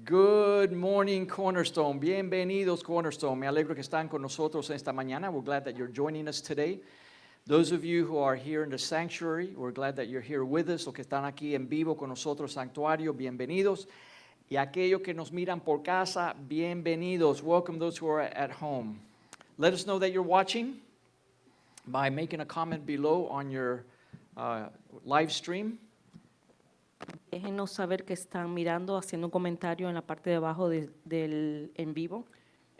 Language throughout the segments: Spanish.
Good morning, Cornerstone. Bienvenidos, Cornerstone. Me alegro que están con nosotros esta mañana. We're glad that you're joining us today. Those of you who are here in the sanctuary, we're glad that you're here with us. Los que están aquí en vivo con nosotros, Santuario, bienvenidos. Y aquellos que nos miran por casa, bienvenidos. Welcome those who are at home. Let us know that you're watching by making a comment below on your live stream. Déjenos saber que están mirando, haciendo un comentario en la parte de abajo del en vivo.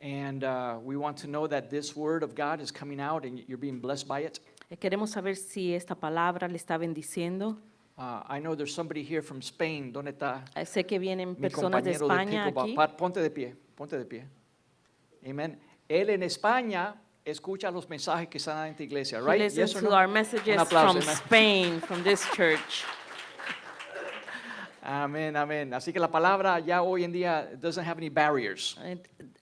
And we want to know that this word of God is coming out and you're being blessed by it. Queremos saber si esta palabra le está bendiciendo. I know there's somebody here from Spain. ¿Dónde está Sé que vienen mi personas de compañero de España pickleball? aquí. Ponte de pie, ponte de pie. Amen. Él en España escucha los mensajes que están en esta iglesia, He right? listens Yes or to no? our Un messages aplauso, from amen. Spain, from this church. Amén, amén. Así que la palabra ya hoy en día doesn't have any barriers.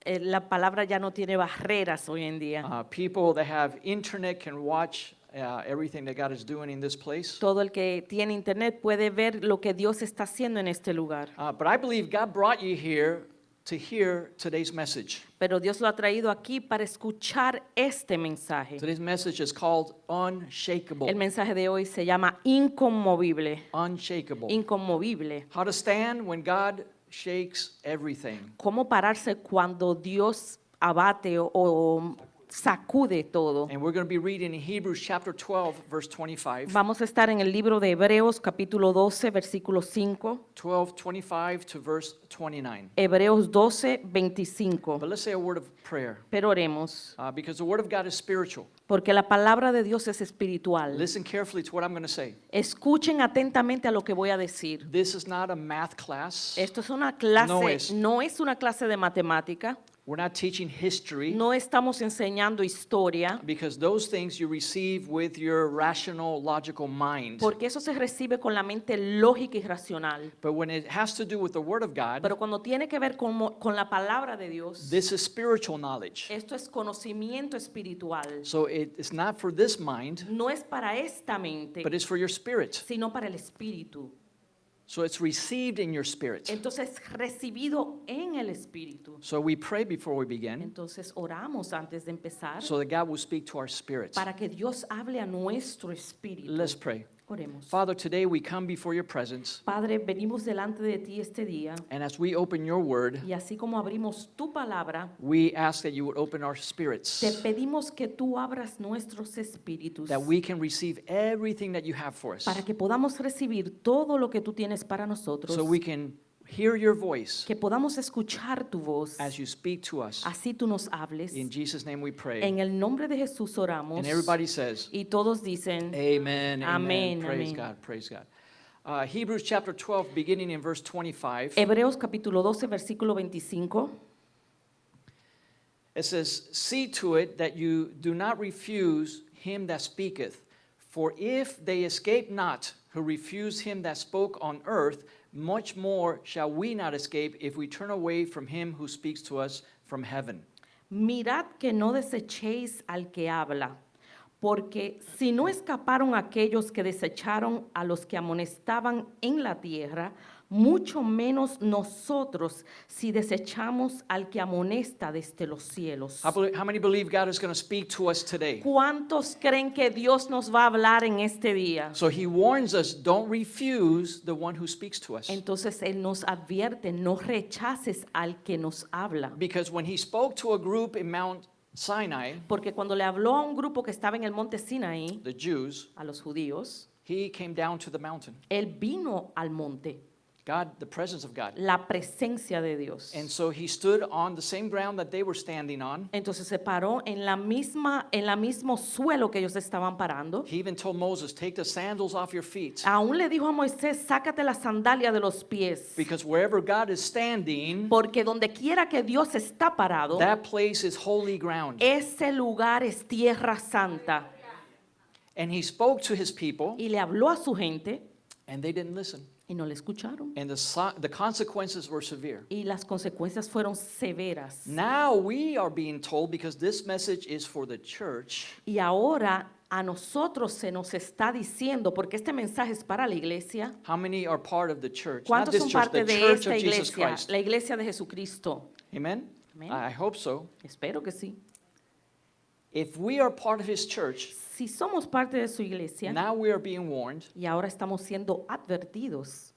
La palabra ya no tiene barreras hoy en día. People that have internet can watch everything that God is doing in this place. Todo el que tiene internet puede ver lo que Dios está haciendo en este lugar. But I believe God brought you here to hear today's message. Pero Dios lo ha traído aquí para escuchar este mensaje. Today's message is called Unshakable. El mensaje de hoy se llama inconmovible. Unshakable. Inconmovible. How to stand when God shakes everything. Cómo pararse cuando Dios abate o sacude todo. And we're going to be reading in Hebrews chapter 12, verse 25. Vamos a estar en el libro de Hebreos capítulo 12, versículo 5. 12:25 to verse 29. Hebreos 12, 25. But let's say a word of prayer. Pero oremos, Because the word of God is spiritual. porque la palabra de Dios es espiritual. Listen carefully to what I'm going to say. Escuchen atentamente a lo que voy a decir. This is not a math class. Esto es una clase, No no es. es una clase de matemática. We're not teaching history. No estamos enseñando historia, Because those things you receive with your rational, logical mind. porque eso se recibe con la mente lógica y racional. But when it has to do with the word of God, Pero cuando tiene que ver con la palabra de Dios, this is spiritual knowledge. esto es conocimiento espiritual. So it's not for this mind, No es para esta mente, but it's for your spirit. sino para el espíritu. So it's received in your spirit. Entonces, recibido en el espíritu. So we pray before we begin, Entonces, oramos antes de empezar so that God will speak to our spirits. para que Dios hable a nuestro espíritu. Let's pray. Oremos. Father, today we come before your presence, Padre, venimos delante de ti este día and as we open your word, y así como abrimos tu palabra, we ask that you would open our te spirits, pedimos que tú abras nuestros espíritus that we can receive everything that you have for us, para que podamos recibir todo lo que tú tienes para nosotros, so we can hear your voice que podamos escuchar tu voz, as you speak to us. así tú nos hables. In Jesus' name we pray. En el nombre de Jesús oramos. And everybody says, Y todos dicen, Amen, amen. Amén, Praise amén. God, praise God. Hebrews chapter 12, beginning in verse 25. Hebreos capítulo 12, versículo 25. It says, see to it that you do not refuse him that speaketh. For if they escape not who refuse him that spoke on earth, much more shall we not escape if we turn away from him who speaks to us from heaven. Mirad que no desechéis al que habla, porque si no escaparon aquellos que desecharon a los que amonestaban en la tierra, mucho menos nosotros si desechamos al que amonesta desde los cielos. How many believe God is going to speak to us today? ¿Cuántos creen que Dios nos va a hablar en este día? So he warns us, don't refuse the one who speaks to us. Entonces Él nos advierte, no rechaces al que nos habla. Because when he spoke to a group in Mount Sinai, Porque cuando le habló a un grupo que estaba en el monte Sinaí, the Jews, a los judíos, he came down to the mountain. Él vino al monte, God, the presence of God. la presencia de Dios. And so he stood on the same ground that they were standing on. Entonces se paró en la mismo suelo que ellos estaban parando. He even told Moses, take the sandals off your feet. Aún le dijo a Moisés, sácate la sandalia de los pies. Because wherever God is standing, Porque donde quiera que Dios está parado, that place is holy ground. ese lugar es tierra santa. And he spoke to his people, Y le habló a su gente and they didn't listen. Y no le escucharon. And the consequences were severe. Y las consecuencias fueron severas. Now we are being told, because this message is for the church, Y ahora a nosotros se nos está diciendo, porque este mensaje es para la iglesia. how many are part of the church? Not ¿Cuántos this son church, parte the de church esta of Jesus iglesia? Christ. La iglesia de Jesucristo. Amen? Amen. I hope so. Espero que sí. If we are part of his church, Si somos parte de su iglesia now we are being warned y ahora estamos siendo advertidos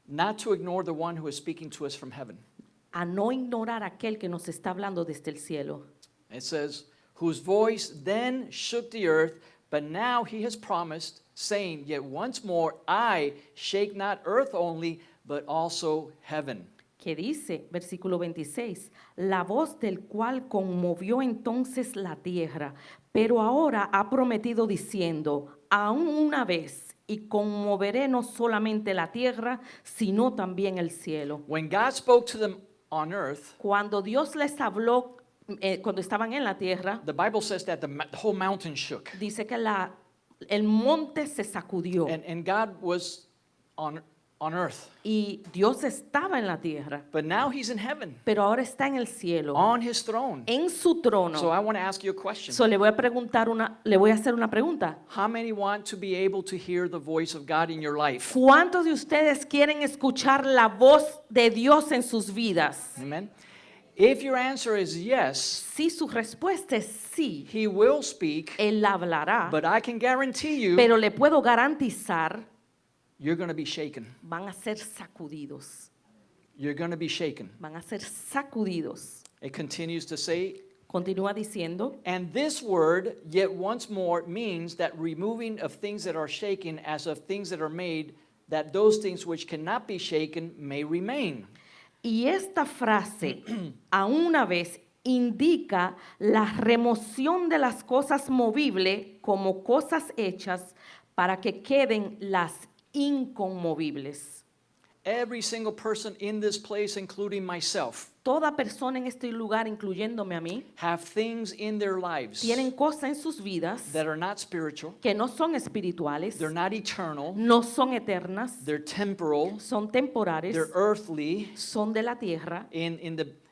not to ignore the one who is speaking to us from heaven. a no ignorar a aquel que nos está hablando desde el cielo. It says, whose voice then shook the earth, but now he has promised, saying, yet once more I shake not earth only, but also heaven. Que dice, versículo 26, la voz del cual conmovió entonces la tierra, pero ahora ha prometido diciendo, aún una vez, y conmoveré no solamente la tierra, sino también el cielo. When God spoke to them on earth, Cuando Dios les habló, cuando estaban en la tierra, the Bible says that the whole mountain shook. dice que el monte se sacudió And God was on earth. y Dios estaba en la tierra, But now he's in heaven, pero ahora está en el cielo, on his throne. en su trono. So I want to ask you a question. So, le voy a hacer una pregunta. How many want to be able to hear the voice of God in your life? ¿Cuántos de ustedes quieren escuchar la voz de Dios en sus vidas? Amen. If your answer is yes, Si su respuesta es sí, he will speak, Él hablará, but I can guarantee you, pero le puedo garantizar, you're going to be shaken. van a ser sacudidos, You're going to be shaken. van a ser sacudidos. It continues to say, Continúa diciendo, and this word, yet once more, means that removing of things that are shaken as of things that are made, that those things which cannot be shaken may remain. y esta frase, a una vez, indica la remoción de las cosas movibles como cosas hechas para que queden las inconmovibles. Every single person in this place, including myself, Toda persona en este lugar, incluyéndome a mí, have things in their lives tienen cosas en sus vidas that are not spiritual, que no son espirituales, they're not eternal, no son eternas, they're temporal, son temporales, they're earthly. son de la tierra.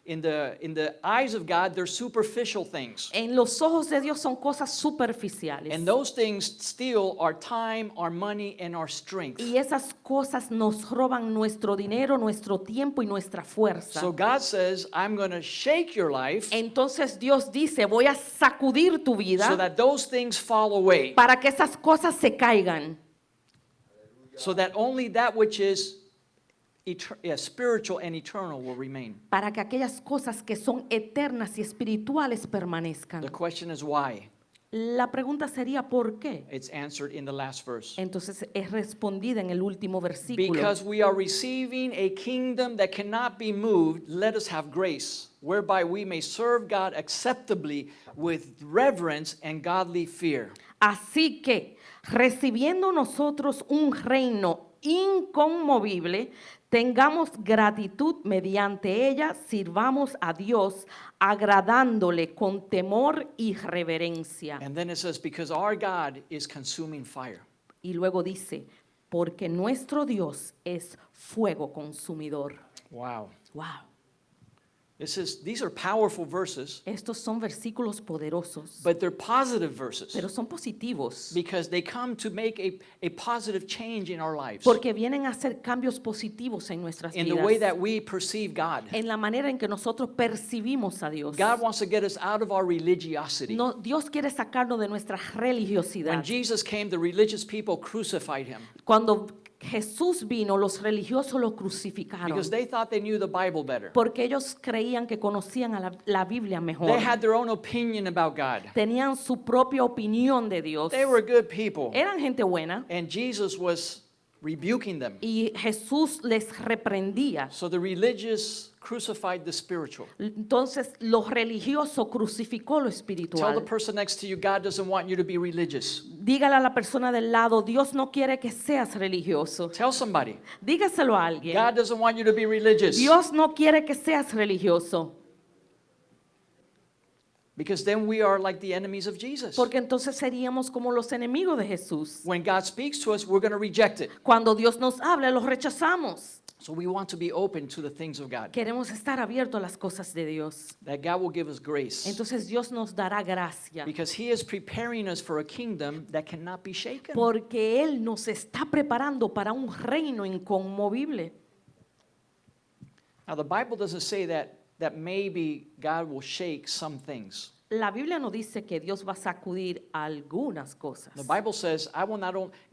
In the eyes of God, they're superficial things. En los ojos de Dios son cosas superficiales. And those things steal our time, our money, and our strength. Y esas cosas nos roban nuestro dinero, nuestro tiempo y nuestra fuerza. So God says, I'm going to shake your life Entonces Dios dice, voy a sacudir tu so vida that those things fall away, para que esas cosas se caigan. so that only that which is spiritual and eternal will remain. Para que aquellas cosas que son eternas y espirituales permanezcan. The question is why? La pregunta sería ¿por qué? It's answered in the last verse. Entonces es respondida en el último versículo. Because we are receiving a kingdom that cannot be moved, let us have grace, whereby we may serve God acceptably with reverence and godly fear. Así que, recibiendo nosotros un reino inconmovible, tengamos gratitud mediante ella, sirvamos a Dios, agradándole con temor y reverencia. And then it says, because our God is consuming fire. Y luego dice, porque nuestro Dios es fuego consumidor. Wow. Wow. These are powerful verses, Estos son versículos poderosos, but they're positive verses pero son positivos, because they come to make a positive change in our lives, porque vienen a hacer cambios positivos en nuestras in the way that vidas, we perceive God. en la manera en que nosotros percibimos a Dios. God wants to get us out of our religiosity. No, Dios quiere sacarnos de nuestra religiosidad. When Jesus came, the religious people crucified him Cuando Jesús vino, los religiosos lo crucificaron because they thought they knew the Bible better. porque ellos creían que conocían a la Biblia mejor. They had their own opinion about God. Tenían su propia opinión de Dios. They were good people. Eran gente buena And Jesus was rebuking them. y Jesús les reprendía. So the religious crucified the spiritual. Entonces, lo religioso crucificó lo Tell the espiritual. person next to you, God doesn't want you to be religious. Dígale a la persona del lado, Dios no quiere que seas religioso. Tell somebody, Dígaselo a alguien. God doesn't want you to be religious. Dios no quiere que seas religioso. Because then we are like the enemies of Jesus. porque entonces seríamos como los enemigos de Jesús. When God speaks to us, we're going to reject it. Cuando Dios nos habla, los rechazamos. So we want to be open to the things of God. Queremos estar abiertos a las cosas de Dios. That God will give us grace. Entonces Dios nos dará gracia, Because He is preparing us for a kingdom that cannot be shaken. porque Él nos está preparando para un reino inconmovible. Now, the Bible doesn't say that maybe God will shake some things. La Biblia no dice que Dios va a sacudir algunas cosas. The Bible says,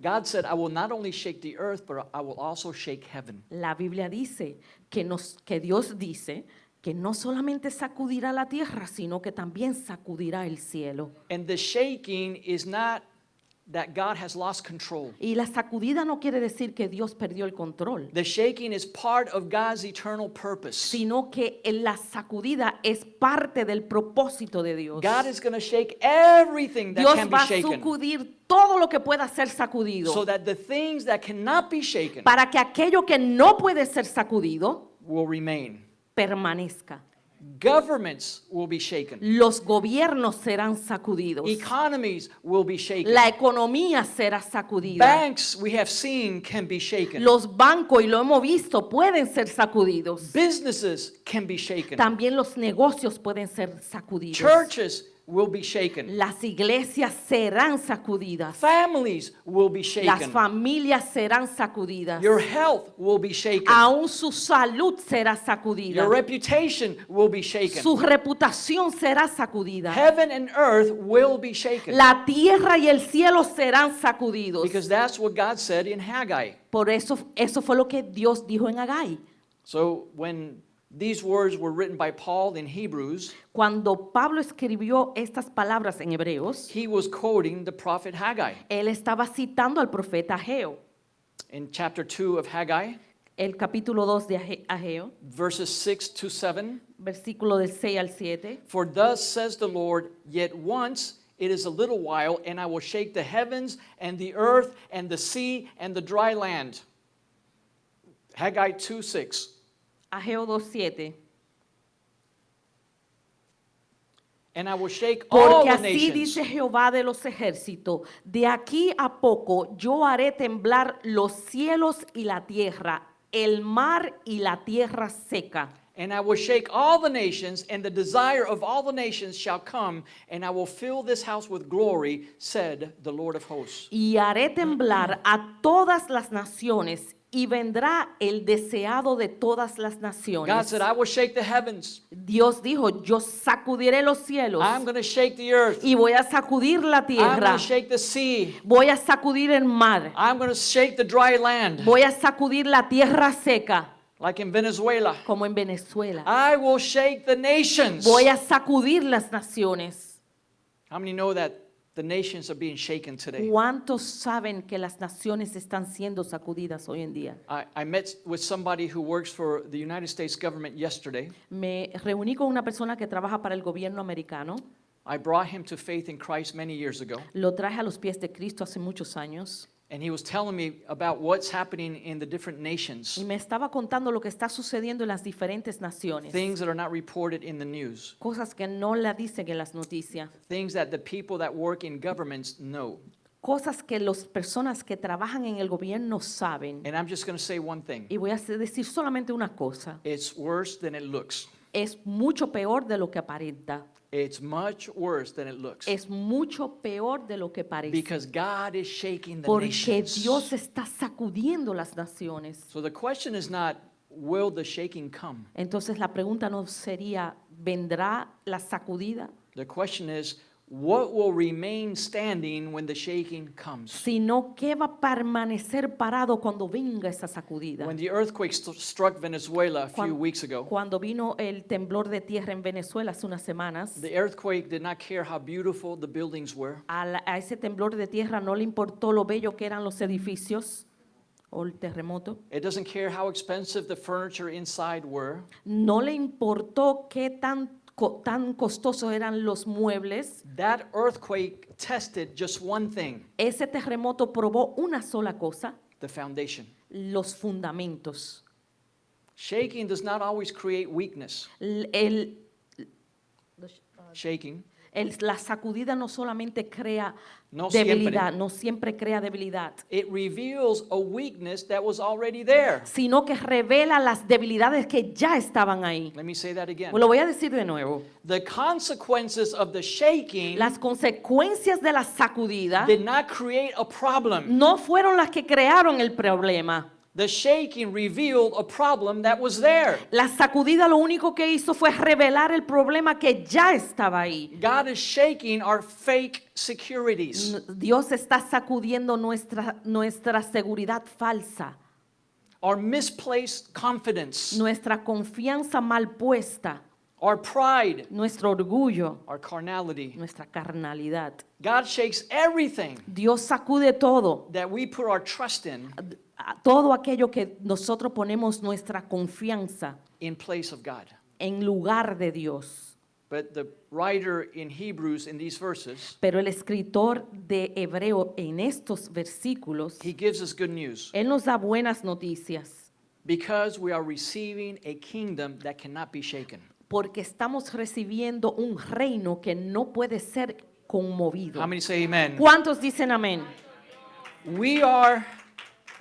God said, I will not only shake the earth, but I will also shake heaven. La Biblia dice que Dios dice que no solamente sacudirá la tierra, sino que también sacudirá el cielo. And the shaking is not that God has lost control. Y la sacudida no quiere decir que Dios perdió el control, The shaking is part of God's eternal purpose. sino que la sacudida es parte del propósito de Dios. God is going to shake everything that Dios can be va a shaken, sacudir todo lo que pueda ser sacudido, so that the things that cannot be shaken para que aquello que no puede ser sacudido will remain. permanezca. Governments will be shaken. Los gobiernos serán sacudidos. Economies will be shaken. La economía será sacudida. Banks, we have seen, can be shaken. Los bancos, y lo hemos visto, pueden ser sacudidos. Businesses can be shaken. También los negocios pueden ser sacudidos. Churches will be shaken. Las iglesias serán sacudidas. Families will be Las shaken. familias serán sacudidas. Your health will be shaken. Aún su salud será sacudida. Your reputation will be shaken. Su reputación será sacudida. Heaven and earth will be shaken. La tierra y el cielo serán sacudidos. Because that's what God said in Haggai. Por eso fue lo que Dios dijo en Hagai. So when these words were written by Paul in Hebrews, Cuando Pablo escribió estas palabras en Hebreos, he was quoting the prophet Haggai. él estaba citando al profeta Ageo. In chapter 2 of Haggai, El capítulo 2 de Ageo, verses 6 to 7, versículo del 6 al 7. for thus says the Lord, yet once it is a little while, and I will shake the heavens and the earth and the sea and the dry land. Haggai 2:6. Ageo 2:7. And I will shake all Porque the así nations. dice Jehová de los ejércitos, de aquí a poco yo haré temblar los cielos y la tierra, el mar y la tierra seca. And I will shake all the nations, and the desire of all the nations shall come, and I will fill this house with glory, said the Lord of hosts. Y haré temblar a todas las naciones, y vendrá el deseado de todas las God naciones. said, I will shake the heavens. Dios dijo, yo sacudiré los cielos I'm going to shake the earth. y voy a sacudir la I'm going tierra. to shake the sea. Voy a sacudir el mar. I'm going to shake the dry land, Voy a sacudir la tierra seca, like in Venezuela. como en Venezuela. I will shake the nations. Voy a sacudir las naciones. How many know that the nations are being shaken today? ¿Cuántos saben que las naciones están siendo sacudidas hoy en día? I met with somebody who works for the United States government yesterday. Me reuní con una persona que trabaja para el gobierno americano. I brought him to faith in Christ many years ago. Lo traje a los pies de Cristo hace muchos años. And he was telling me about what's happening in the different Y nations, me estaba contando lo que está sucediendo en las diferentes naciones. things that are not reported in the news, Cosas que no la dicen en las noticias. things that the people that work in governments know. Cosas que las personas que trabajan en el gobierno saben. And I'm just going to say one thing. Y voy a decir solamente una cosa. It's worse than it looks. Es mucho peor de lo que aparenta. It's much worse than it looks. Es mucho peor de lo que parece. Because God is shaking the Porque nations. Dios está sacudiendo las naciones. So the question is not, will the shaking come? Entonces la pregunta no sería, ¿vendrá la sacudida? The question is, what will remain standing when the shaking comes? Sino, ¿qué va a permanecer parado cuando venga esa sacudida? When the earthquake struck Venezuela a few Cuan- weeks ago, Cuando vino el temblor de tierra en Venezuela hace unas semanas, the earthquake did not care how beautiful the buildings were. a ese temblor de tierra no le importó lo bello que eran los edificios o el terremoto. It doesn't care how expensive the furniture inside were. No le importó qué tan costosos eran los muebles. That earthquake tested just one thing, Ese terremoto probó una sola cosa, the foundation. los fundamentos. Shaking does not always create weakness. L- el- shaking. La sacudida no solamente crea No debilidad, siempre. no siempre crea debilidad, It reveals a weakness that was already there. sino que revela las debilidades que ya estaban ahí. Let me say that again. Lo voy a decir de nuevo. The consequences of the shaking Las consecuencias de la sacudida did not create a problem. no fueron las que crearon el problema. The shaking revealed a problem that was there. La sacudida lo único que hizo fue revelar el problema que ya estaba ahí. God is shaking our fake securities, Dios está sacudiendo nuestra seguridad falsa, our misplaced confidence, nuestra confianza mal puesta, our pride, nuestro orgullo, our carnality. nuestra carnalidad. God shakes everything Dios sacude todo, that we put our trust in todo aquello que nosotros ponemos nuestra confianza in place of God. en lugar de Dios. But the writer in Hebrews in these verses, Pero el escritor de Hebreo en estos versículos, he gives us good news él nos da buenas noticias because we are receiving a kingdom that cannot be shaken. porque estamos recibiendo un reino que no puede ser conmovido. How many say amen? ¿Cuántos dicen amén?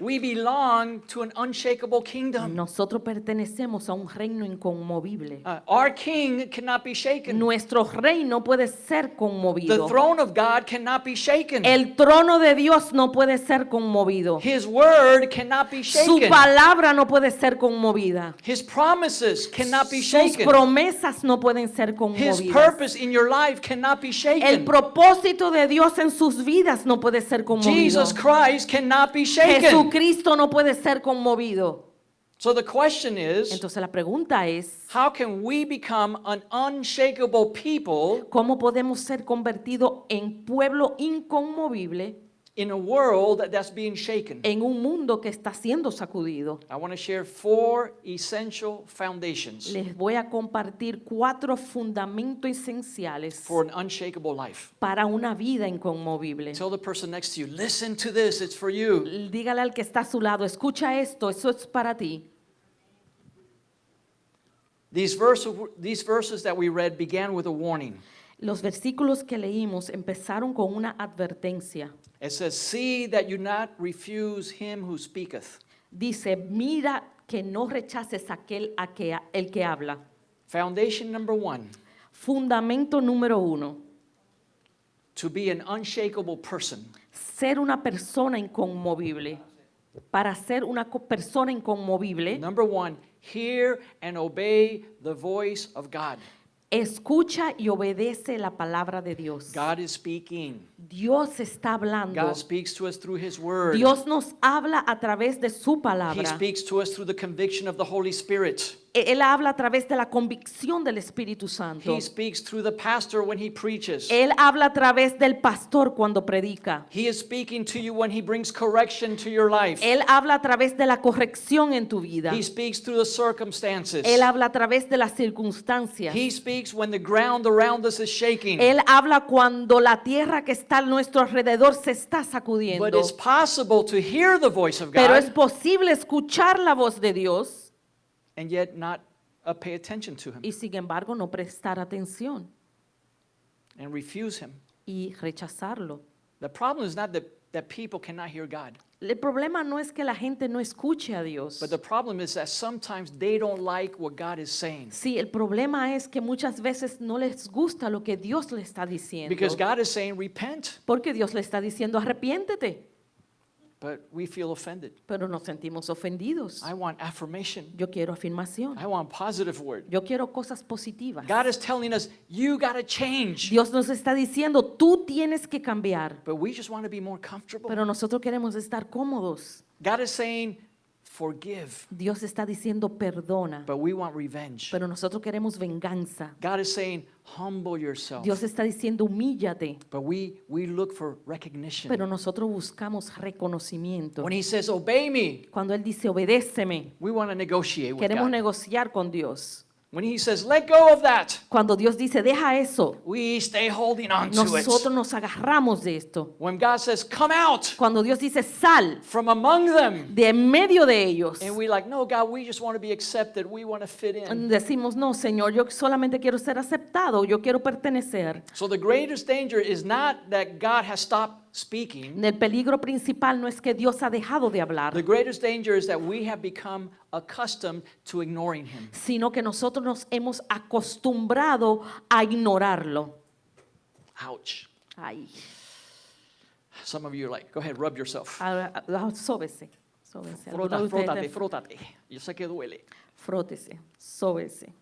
We belong to an unshakable kingdom. Nosotros pertenecemos a un reino inconmovible. Our king cannot be shaken. Nuestro reino puede ser The conmovido. throne of God cannot be shaken. El trono de Dios no puede ser conmovido. His word cannot be Su shaken. palabra no puede ser conmovida. His promises cannot be Sus shaken. promesas no pueden ser His conmovidas. purpose in your life cannot be El shaken. propósito de Dios en sus vidas no puede ser conmovido. Jesus Christ cannot be shaken. Jesucristo no puede ser conmovido. So the question is, Entonces la pregunta es, how can we become an unshakable people ¿cómo podemos ser convertidos en pueblo inconmovible in a world that's being shaken? en un mundo que está siendo sacudido? I want to share 4 essential foundations Les voy a compartir 4 fundamentos esenciales for an unshakable life. para una vida inconmovible. Tell the person next to you, listen to this, it's for you. Dígale al que está a su lado, escucha esto, eso es para ti. These verses that we read began with a warning. Los versículos que leímos empezaron con una advertencia. It says, see that you not refuse him who speaketh. Dice, mira que no rechaces el que habla. Foundation number 1, Fundamento número 1, to be an unshakable person, ser una persona inconmovible. Para ser una persona inconmovible, number 1, hear and obey the voice of God. escucha y obedece la palabra de Dios. God is speaking. Dios está hablando. God speaks to us through his word. Dios nos habla a través de su He palabra. speaks to us through the conviction of the Holy Spirit. Él habla a través de la convicción del Espíritu Santo. He speaks through the pastor when he preaches. Él habla a través del pastor cuando predica. He is speaking to you when he brings correction to your life. Él habla a través de la corrección en tu vida. He speaks through the circumstances. Él habla a través de las circunstancias. He speaks when the ground around us is shaking. Él habla cuando la tierra que está a nuestro alrededor se está But sacudiendo. it's possible to hear the voice of Pero es God posible escuchar la voz de Dios and yet not pay attention to him y sin embargo no prestar atención and refuse him. y rechazarlo. The problem is not that people cannot hear God, El problema no es que la gente no escuche a Dios. but the problem is that sometimes they don't like what God is saying. Sí, el problema es que muchas veces no les gusta lo que Dios le está diciendo. Because God is saying, repent, Porque Dios le está diciendo, arrepiéntete. but we feel offended. Pero nos sentimos ofendidos. I want affirmation. Yo quiero afirmación. I want positive word. Yo quiero cosas positivas. God is telling us, you got to change. Dios nos está diciendo, tú tienes que cambiar. But we just want to be more comfortable. Pero nosotros queremos estar cómodos. God is saying, forgive, Dios está diciendo, perdona. but we want revenge. Pero nosotros queremos venganza. God is saying, humble yourself, Dios está diciendo, humíllate. but we look for recognition. Pero nosotros buscamos reconocimiento. When he says, obey me, Cuando Él dice, obedéceme, we want to negotiate with queremos God. negociar con Dios. When he says, let go of that, Cuando Dios dice, deja eso, we stay holding on to it. nosotros nos agarramos de esto. When God says, come out Cuando Dios dice, sal from among them, de en medio de ellos, and we like, no, God, we just want to be accepted. We want to fit in. decimos, no, Señor, yo solamente quiero ser aceptado, yo quiero pertenecer. So the greatest danger is not that God has stopped speaking. El peligro principal no es que Dios ha dejado de hablar, The greatest danger is that we have become accustomed to ignoring him. sino que nosotros nos hemos acostumbrado a ignorarlo. Ouch. Ay, Some of you are like, go ahead, rub yourself. sóbese, sóbese. Algunos de Frótate, ustedes, frótate. Yo sé que duele. frótese, sóbese.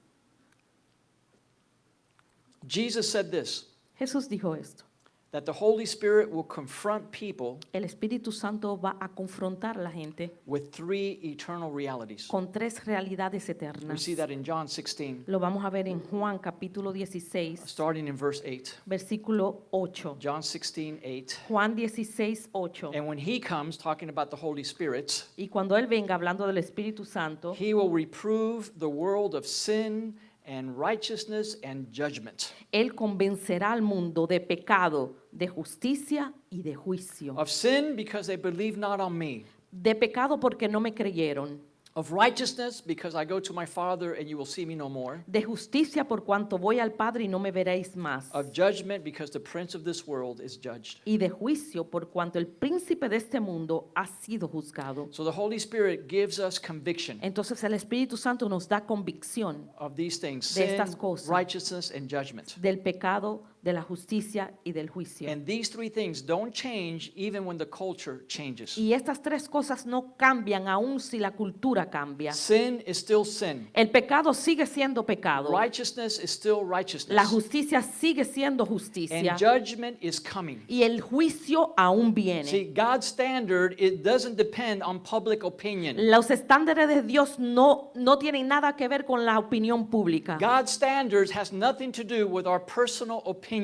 Jesus said this, Jesús dijo esto. that the Holy Spirit will confront people El Espíritu Santo va a confrontar a la gente with three eternal realities. con tres realidades We eternas. see that in John 16, Lo vamos a ver en Juan capítulo 16, starting in verse 8. versículo 8. John 16, 8. Juan 16, 8. And when he comes, talking about the Holy Spirit, Y cuando Él venga hablando del Espíritu Santo, he will reprove the world of sin and righteousness and judgment. Él convencerá al mundo de pecado, de justicia y de juicio. Of sin, because they believe not on me. De pecado porque no me creyeron. Of righteousness, because I go to my Father and you will see me no more. De justicia por cuanto voy al Padre y no me veréis más. Of judgment, because the prince of this world is judged. Y de juicio por cuanto el príncipe de este mundo ha sido juzgado. So the Holy Spirit gives us conviction Entonces el Espíritu Santo nos da convicción of these things, de sin, estas cosas. righteousness, and judgment. del pecado, de la justicia y del juicio. And these three things don't change even when the culture changes. Y estas tres cosas no cambian aun si la cultura cambia. Sin is still sin. El pecado sigue siendo pecado. Righteousness is still La righteousness. justicia sigue siendo justicia. And judgment is coming. Y el juicio aún viene. See, God's standard, it doesn't depend on public opinion. Los estándares de Dios no tienen nada que ver con la opinión pública. God's standards has nothing to do with our personal opinion.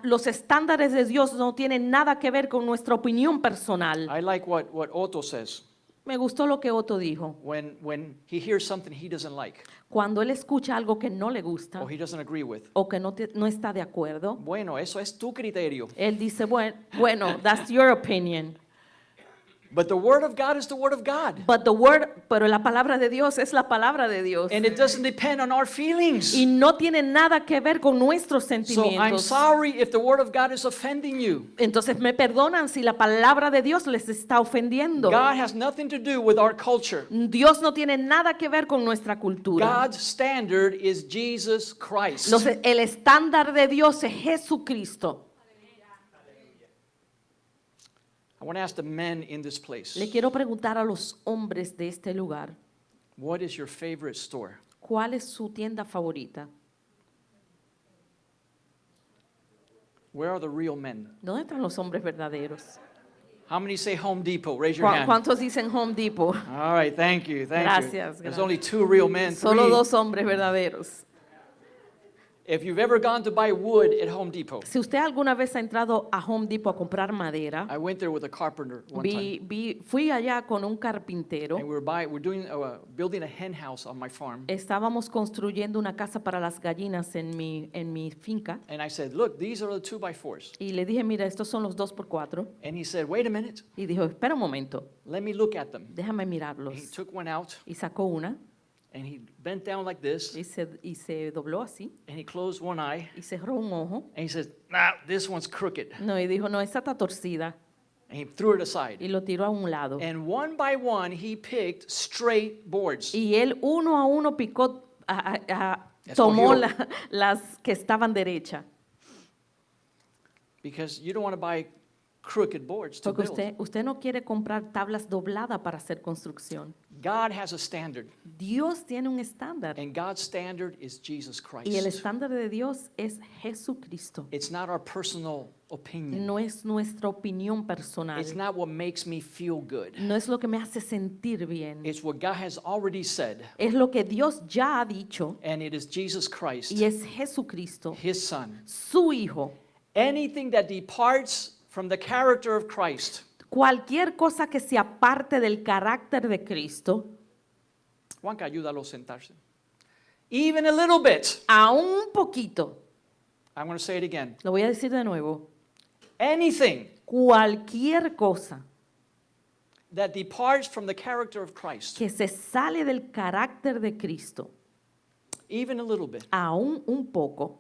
Los estándares de Dios no tienen nada que ver con nuestra opinión personal. I like what Otto says. Me gustó lo que Otto dijo. When he hears something he doesn't like Cuando él escucha algo que no le gusta or he doesn't agree with, o que no está de acuerdo, bueno, eso es tu criterio. él dice, bueno, that's your opinion. But the word of God is the word of God. Pero la palabra de Dios es la palabra de Dios. And it doesn't depend on our feelings. Y no tiene nada que ver con nuestros So I'm sentimientos. sorry if the word of God is offending you. Entonces me perdonan si la palabra de Dios les está ofendiendo. God has nothing to do with our culture. Dios no tiene nada que ver con nuestra cultura. God's standard is Jesus Christ. El estándar de Dios es Jesucristo. I want to ask the men in this place, Le quiero preguntar a los hombres de este lugar, what is your favorite store? ¿cuál es su tienda favorita? Where are the real men? ¿Dónde están los hombres verdaderos? How many say Home Depot? Raise your hand. ¿Cuántos dicen Home Depot? All right, thank you. Gracias, There's gracias. only two real men. Solo Three. dos hombres verdaderos. If you've ever gone to buy wood at Home Depot, Si usted alguna vez ha entrado a Home Depot a comprar madera, I went there with a carpenter one time, fui allá con un carpintero. and we're building a hen house on my farm. Estábamos construyendo una casa para las gallinas en mi finca. And I said, look, these are the 2x4s. Y le dije, mira, estos son los 2x4. And he said, wait a minute, Y dijo, espera un momento, let me look at them. déjame And he mirarlos. took one out, Y sacó una and he bent down like this, y se dobló así and he closed one eye, y cerró un ojo. and he says, nah, this one's crooked. No, y dijo, no, esa está torcida. And he threw it aside. Y lo tiró a un lado. And one by one, he picked straight boards. Y él uno a uno picó, Escogió. tomó las que estaban derechas. Because you don't want to buy crooked boards to Porque build. usted no quiere comprar tablas dobladas para hacer construcción. God has a standard, Dios tiene un estándar. and God's standard is Jesus Y el Christ. estándar de Dios es Jesucristo. It's not our personal opinion. No es nuestra opinión personal. It's not what makes me feel good. No es lo que me hace sentir bien. It's what God has already said, Es lo que Dios ya ha dicho and it is Jesus Christ, y es Jesucristo, His Son. su Hijo. Anything that departs from the character of Christ, Cualquier cosa que se aparte del carácter de Cristo, Juanca, ayúdalo a sentarse. even a little bit, aún un poquito, I'm going to say it again, lo voy a decir de nuevo, anything cualquier cosa that departs from the character of Christ, que se sale del carácter de Cristo, even a little bit, aún un poco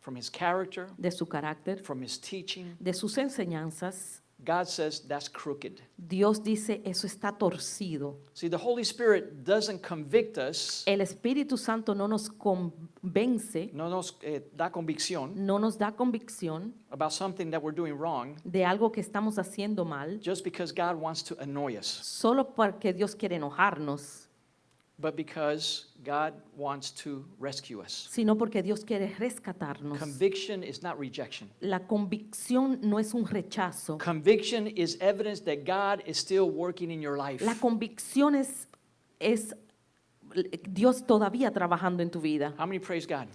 from his character, de su carácter, from his teaching, de sus enseñanzas, God says that's crooked. Dios dice, eso está torcido. See, the Holy Spirit doesn't convict us, El Espíritu Santo no nos convence, no nos da convicción no nos da convicción about something that we're doing wrong de algo que estamos haciendo mal, just because God wants to annoy us, solo porque Dios quiere enojarnos, but because God wants to rescue us. sino porque Dios quiere rescatarnos. Conviction is not rejection. La convicción no es un rechazo. Conviction is evidence that God is still working in your life. La convicción es Dios todavía trabajando en tu vida. How many praise God?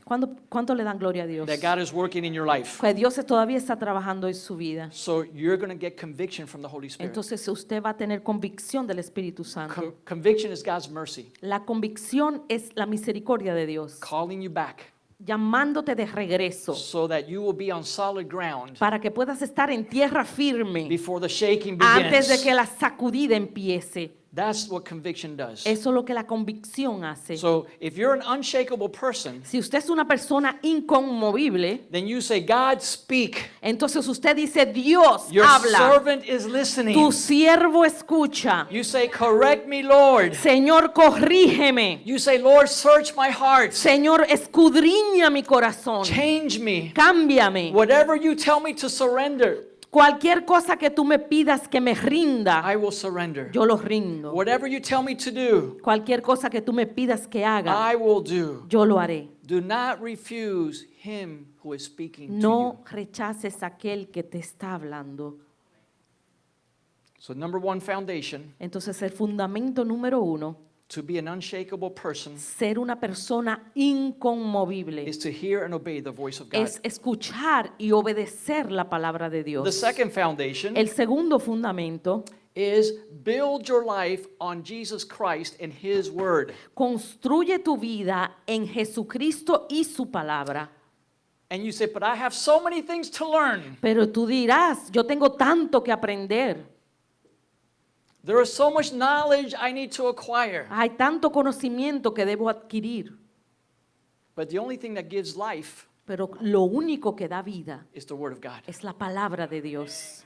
¿Cuánto le dan gloria a Dios? That God is working in your life. Que Dios todavía está trabajando en su vida. So you're going to get conviction from the Holy Spirit. Entonces usted va a tener convicción del Espíritu Santo. Conviction is God's mercy, La convicción es la misericordia de Dios, calling you back llamándote de regreso so that you will be on solid ground para que puedas estar en tierra firme before the shaking antes de begins. que la sacudida empiece. That's what conviction does. Eso es lo que la convicción hace. So if you're an unshakable person, Si usted es una persona inconmovible, then you say, God, speak. entonces usted dice, Dios Your habla, servant is listening. tu siervo escucha. You say, correct me, Lord. Señor, corrígeme. You say, Lord, search my heart. Señor, escudriña mi corazón. Change me. Cámbiame. Whatever you tell me to surrender, Cualquier cosa que tú me pidas que me rinda, I will surrender. yo lo rindo. Whatever you tell me to do, Cualquier cosa que tú me pidas que haga, I will do. yo lo haré. Do not refuse him who is speaking to No you. rechaces a aquel que te está hablando. So number one foundation, Entonces el fundamento número 1, to be an unshakable person, ser una persona inconmovible, is to hear and obey the voice of God. es escuchar y obedecer la palabra de The Dios. second foundation El segundo fundamento, is build your life on Jesus Christ and his word. construye tu vida en Jesucristo y su palabra. And you say, but I have so many things to learn. Pero tú dirás, yo tengo tanto que aprender. There is so much knowledge I need to acquire. Hay tanto conocimiento que debo adquirir. But the only thing that gives life Pero lo único que da vida is the word of God. es la palabra de Dios.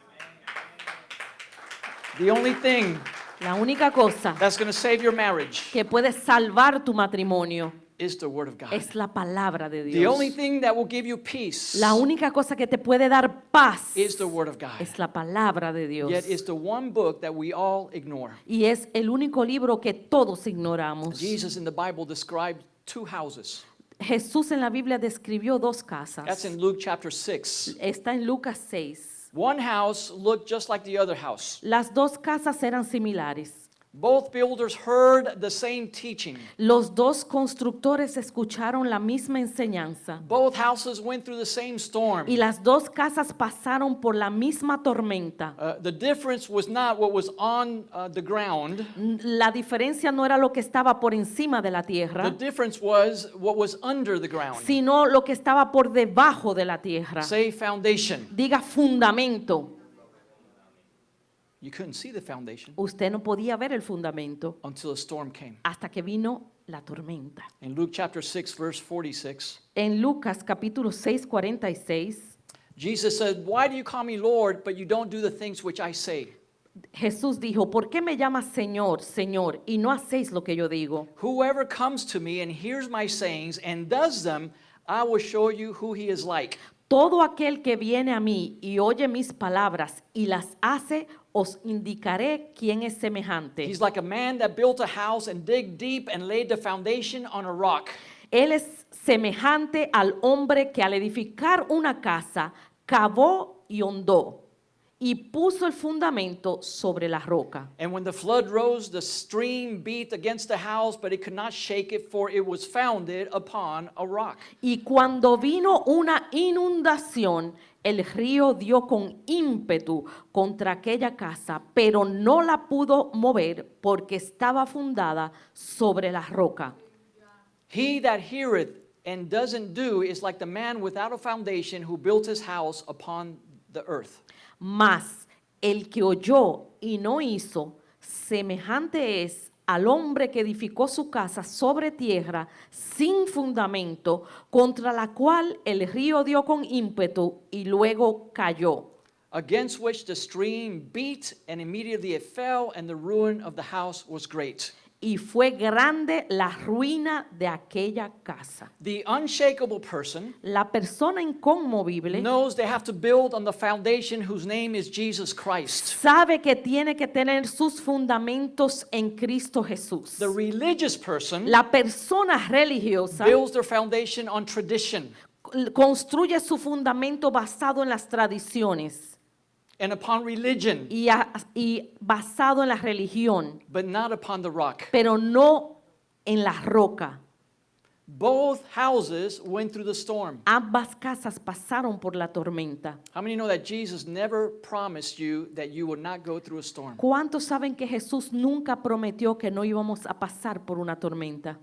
The only thing La única cosa that's going to save your marriage que puede salvar tu matrimonio is the word of God. es la palabra de The Dios. only thing that will give you peace La única cosa que te puede dar paz is the word of God. es la palabra de Dios. Yet it's the one book that we all ignore. Y es el único libro que todos ignoramos. Jesus in the Bible described two houses. Jesús en la Biblia describió 2 That's casas. in Luke chapter 6. Está en Lucas 6. One house looked just like the other house. Las 2 casas eran similares. Both builders heard the same teaching. Los 2 constructores escucharon la misma enseñanza. Both houses went through the same storm. Y las 2 casas pasaron por la misma tormenta. The difference was not what was on the ground. La diferencia no era lo que estaba por encima de la The tierra, difference was what was under the ground. sino lo que estaba por debajo de la tierra. Say foundation. Diga fundamento. You couldn't see the foundation Usted no podía ver el fundamento until a storm came. hasta que vino la tormenta. In Luke chapter 6, verse 46, En Lucas capítulo 6, 46, Jesus said, "Why do you call me Lord, but you don't do the things which I say? Jesús dijo, ¿por qué me llamas Señor, Señor, y no hacéis lo que yo digo? Whoever comes to me and hears my sayings and does them, I will show you who he is like. Todo aquel que viene a mí y oye mis palabras y las hace, os indicaré quién es semejante. He's like a man that built a house and dig deep and laid the foundation on a rock. Él es semejante al hombre que al edificar una casa cavó y hondó y puso el fundamento sobre la roca. And when the flood rose, the stream beat against the house, but it could not shake it, for it was founded upon a rock." Y cuando vino una inundación, el río dio con ímpetu contra aquella casa, pero no la pudo mover porque estaba fundada sobre la roca. He that heareth and doesn't do is like the man without a foundation who built his house upon the earth. Mas el que oyó y no hizo, semejante es al hombre que edificó su casa sobre tierra sin fundamento, contra la cual el río dio con ímpetu y luego cayó. Against which the stream beat, and immediately it fell, and the ruin of the house was great. Y fue grande la ruina de aquella casa. The unshakable person La persona inconmovible knows they have to build on the foundation whose name is Jesus Christ. sabe que tiene que tener sus fundamentos en Cristo Jesús. The religious person La persona religiosa builds their foundation on tradition construye su fundamento basado en las tradiciones and upon religion, y basado en la religión, but not upon the rock. pero no en la roca. Both houses went through the storm. Ambas casas pasaron por la tormenta. How many know that Jesus never promised you that you would not go through a storm? ¿Cuántos saben que Jesús nunca prometió que no íbamos a pasar por una tormenta?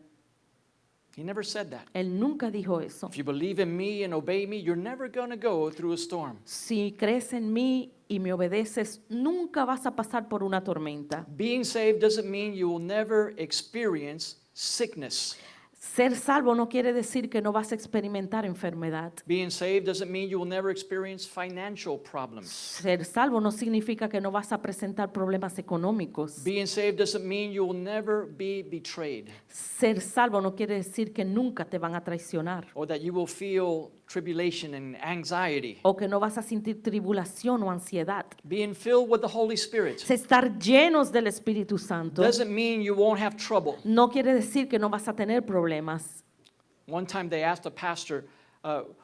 He never said that. Él nunca dijo eso. If you believe in me and obey me, you're never going to go through a storm. Si crees en mí y me obedeces, nunca vas a pasar por una tormenta. Being saved doesn't mean you will never experience sickness. Ser salvo no quiere decir que no vas a experimentar enfermedad. Being saved doesn't mean you will never experience financial problems. Ser salvo no significa que no vas a presentar problemas económicos. Being saved doesn't mean you will never be betrayed Ser salvo no quiere decir que nunca te van a traicionar or that you will feel tribulation and anxiety. o que no vas a sentir tribulación o ansiedad. Being filled with the Holy Spirit Estar llenos del Espíritu Santo doesn't mean you won't have trouble. no quiere decir que no vas a tener problemas. One time they asked a pastor,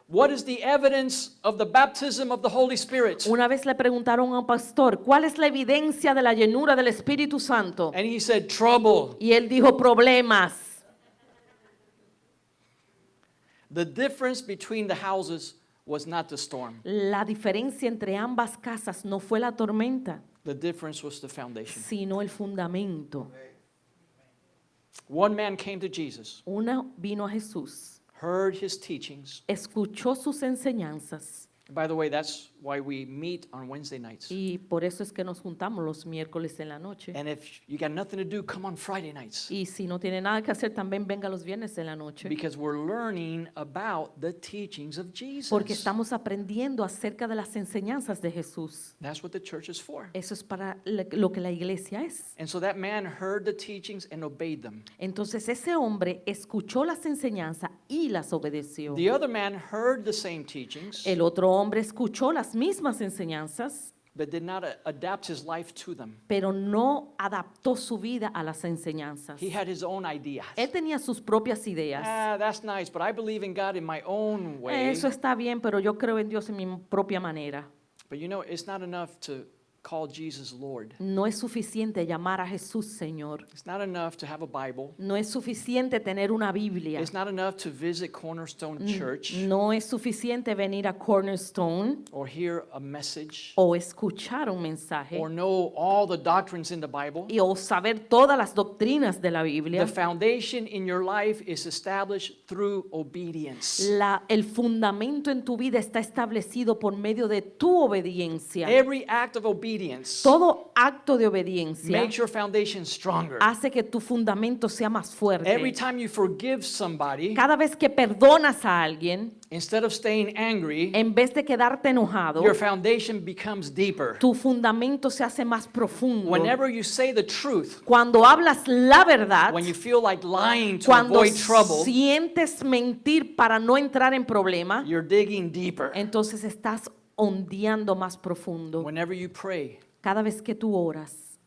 what is the evidence of the baptism of the Holy Spirit? Una vez le preguntaron a un pastor, ¿cuál es la evidencia de la llenura del Espíritu Santo? And he said, trouble. Y él dijo, problemas. The difference between the houses was not the storm. La diferencia entre ambas casas no fue la tormenta, The difference was the foundation. sino el fundamento. One man came to Jesus, Una vino a Jesús, heard his teachings. escuchó sus enseñanzas By the way, that's why we meet on Wednesday nights. y por eso es que nos juntamos los miércoles en la noche. And if you got nothing to do, come on Friday nights. Y si no tiene nada que hacer, también venga los viernes en la noche. Because we're learning about the teachings of Jesus. Porque estamos aprendiendo acerca de las enseñanzas de Jesús. That's what the church is for. Eso es para lo que la iglesia es. And so that man heard the teachings and obeyed them. Entonces ese hombre escuchó las enseñanzas y las obedeció. The other man heard the same teachings, El otro hombre escuchó las mismas enseñanzas, but did not adapt his life to them. pero no adaptó su vida a las enseñanzas. He had his own ideas. Él tenía sus propias ideas. That's nice, but I believe in God in my own way. Eso está bien, pero yo creo en Dios en mi propia manera. But you know, it's not enough to call Jesus Lord. No es suficiente llamar a Jesús Señor. It's not enough to have a Bible. No es suficiente tener una Biblia. It's not enough to visit Cornerstone Church No es suficiente venir a Cornerstone or hear a message o escuchar un mensaje or know all the doctrines in the Bible. o saber todas las doctrinas de la Biblia. The foundation in your life is established through obedience. El fundamento en tu vida está establecido por medio de tu obediencia. Every act of obedience Todo acto de obediencia makes your foundation stronger. hace que tu fundamento sea más fuerte. Every time you forgive somebody, Cada vez que perdonas a alguien, instead of staying angry, en vez de quedarte enojado, your foundation becomes deeper. tu fundamento se hace más profundo. Whenever you say the truth, Cuando hablas la verdad, when you feel like lying to cuando avoid trouble, sientes mentir para no entrar en problema, you're digging deeper. entonces estás ondeando más profundo. Whenever you pray, Cada vez que tú oras,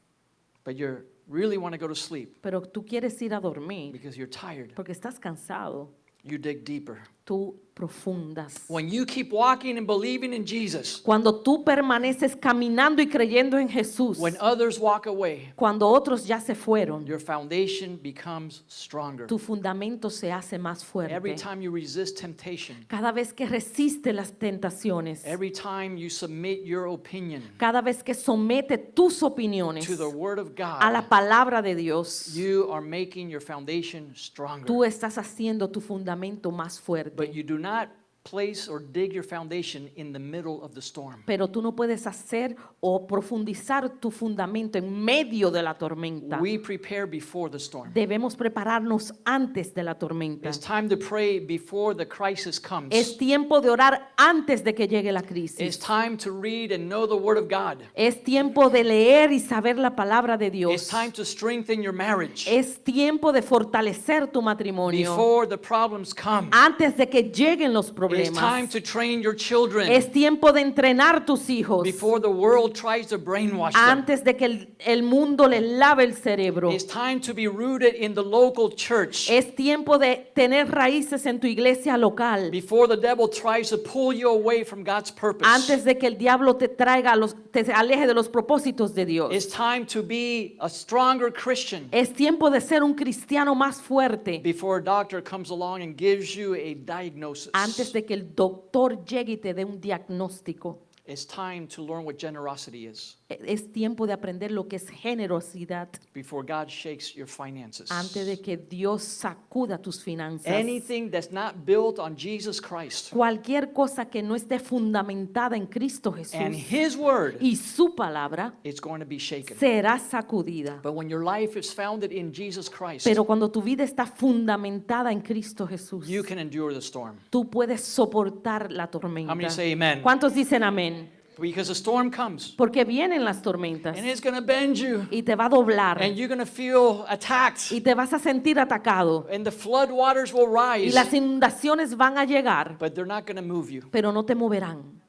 but you really want to go to sleep pero tú quieres ir a dormir because you're tired, porque estás cansado, you dig deeper. tú profundas. When you keep walking and believing in Jesus, Cuando tú permaneces caminando y creyendo en Jesús, when others walk away, cuando otros ya se fueron, your foundation becomes stronger. tu fundamento se hace más fuerte. Every time you resist temptation, Cada vez que resiste las tentaciones, every time you submit your opinion cada vez que somete tus opiniones to the Word of a la God, palabra de Dios, you are making your foundation stronger. tú estás haciendo tu fundamento más But fuerte. you do not place or dig your foundation in the middle of the storm. Pero tú no puedes hacer o profundizar tu fundamento en medio de la tormenta. We prepare before the storm. Debemos prepararnos antes de la tormenta. It's time to pray before the crisis comes. Es tiempo de orar antes de que llegue la It's crisis. time to read and know the Word of God. Es tiempo de leer y saber la palabra de It's Dios. time to strengthen your marriage Es tiempo de fortalecer tu matrimonio before the problems come. antes de que lleguen los It's time problemas. to train your children Es tiempo de entrenar tus hijos before the world tries to brainwash them. antes de que el mundo les lave el cerebro. It's time to be rooted in the local church Es tiempo de tener raíces en tu iglesia local before the devil tries to pull you away from God's purpose. antes de que el diablo te traiga te aleje de los propósitos de Dios. It's time to be a stronger Christian Es tiempo de ser un cristiano más fuerte before a doctor comes along and gives you a diagnosis. antes de que el doctor llegue y te dé un diagnóstico. It's time to learn what generosity is Es tiempo de aprender lo que es generosidad before God shakes your finances. antes de que Dios sacuda tus finanzas. Anything that's not built on Jesus Christ Cualquier cosa que no esté fundamentada en Cristo Jesús and His Word, y su palabra it's going to be shaken. será sacudida. But when your life is founded in Jesus Christ, Pero cuando tu vida está fundamentada en Cristo Jesús, you can endure the storm. tú puedes soportar la tormenta. How many say amen? ¿Cuántos dicen amén? Because the storm comes Porque vienen las tormentas and it's going to bend you y te va a doblar and you're going to feel attacked y te vas a sentir atacado and the flood waters will y rise, las inundaciones van a llegar, but they're not going to move you. pero no te moverán.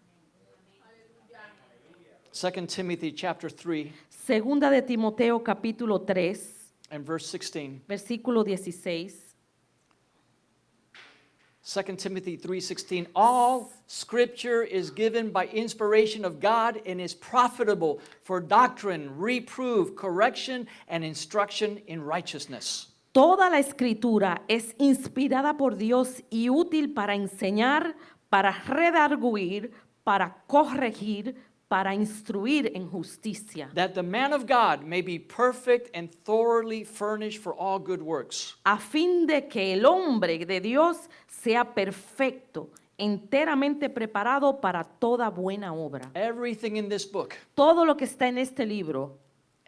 2 Timothy chapter 3 Segunda de Timoteo capítulo 3, and verse 16. versículo 16. 2 Timothy 3:16, all scripture is given by inspiration of God and is profitable for doctrine, reproof, correction, and instruction in righteousness. Toda la escritura es inspirada por Dios y útil para enseñar, para redarguir, para corregir, para instruir en justicia, That the man of God may be perfect and thoroughly furnished for all good works. a fin de que el hombre de Dios sea perfecto, enteramente preparado para toda buena obra. Everything in this book, Todo lo que está en este libro,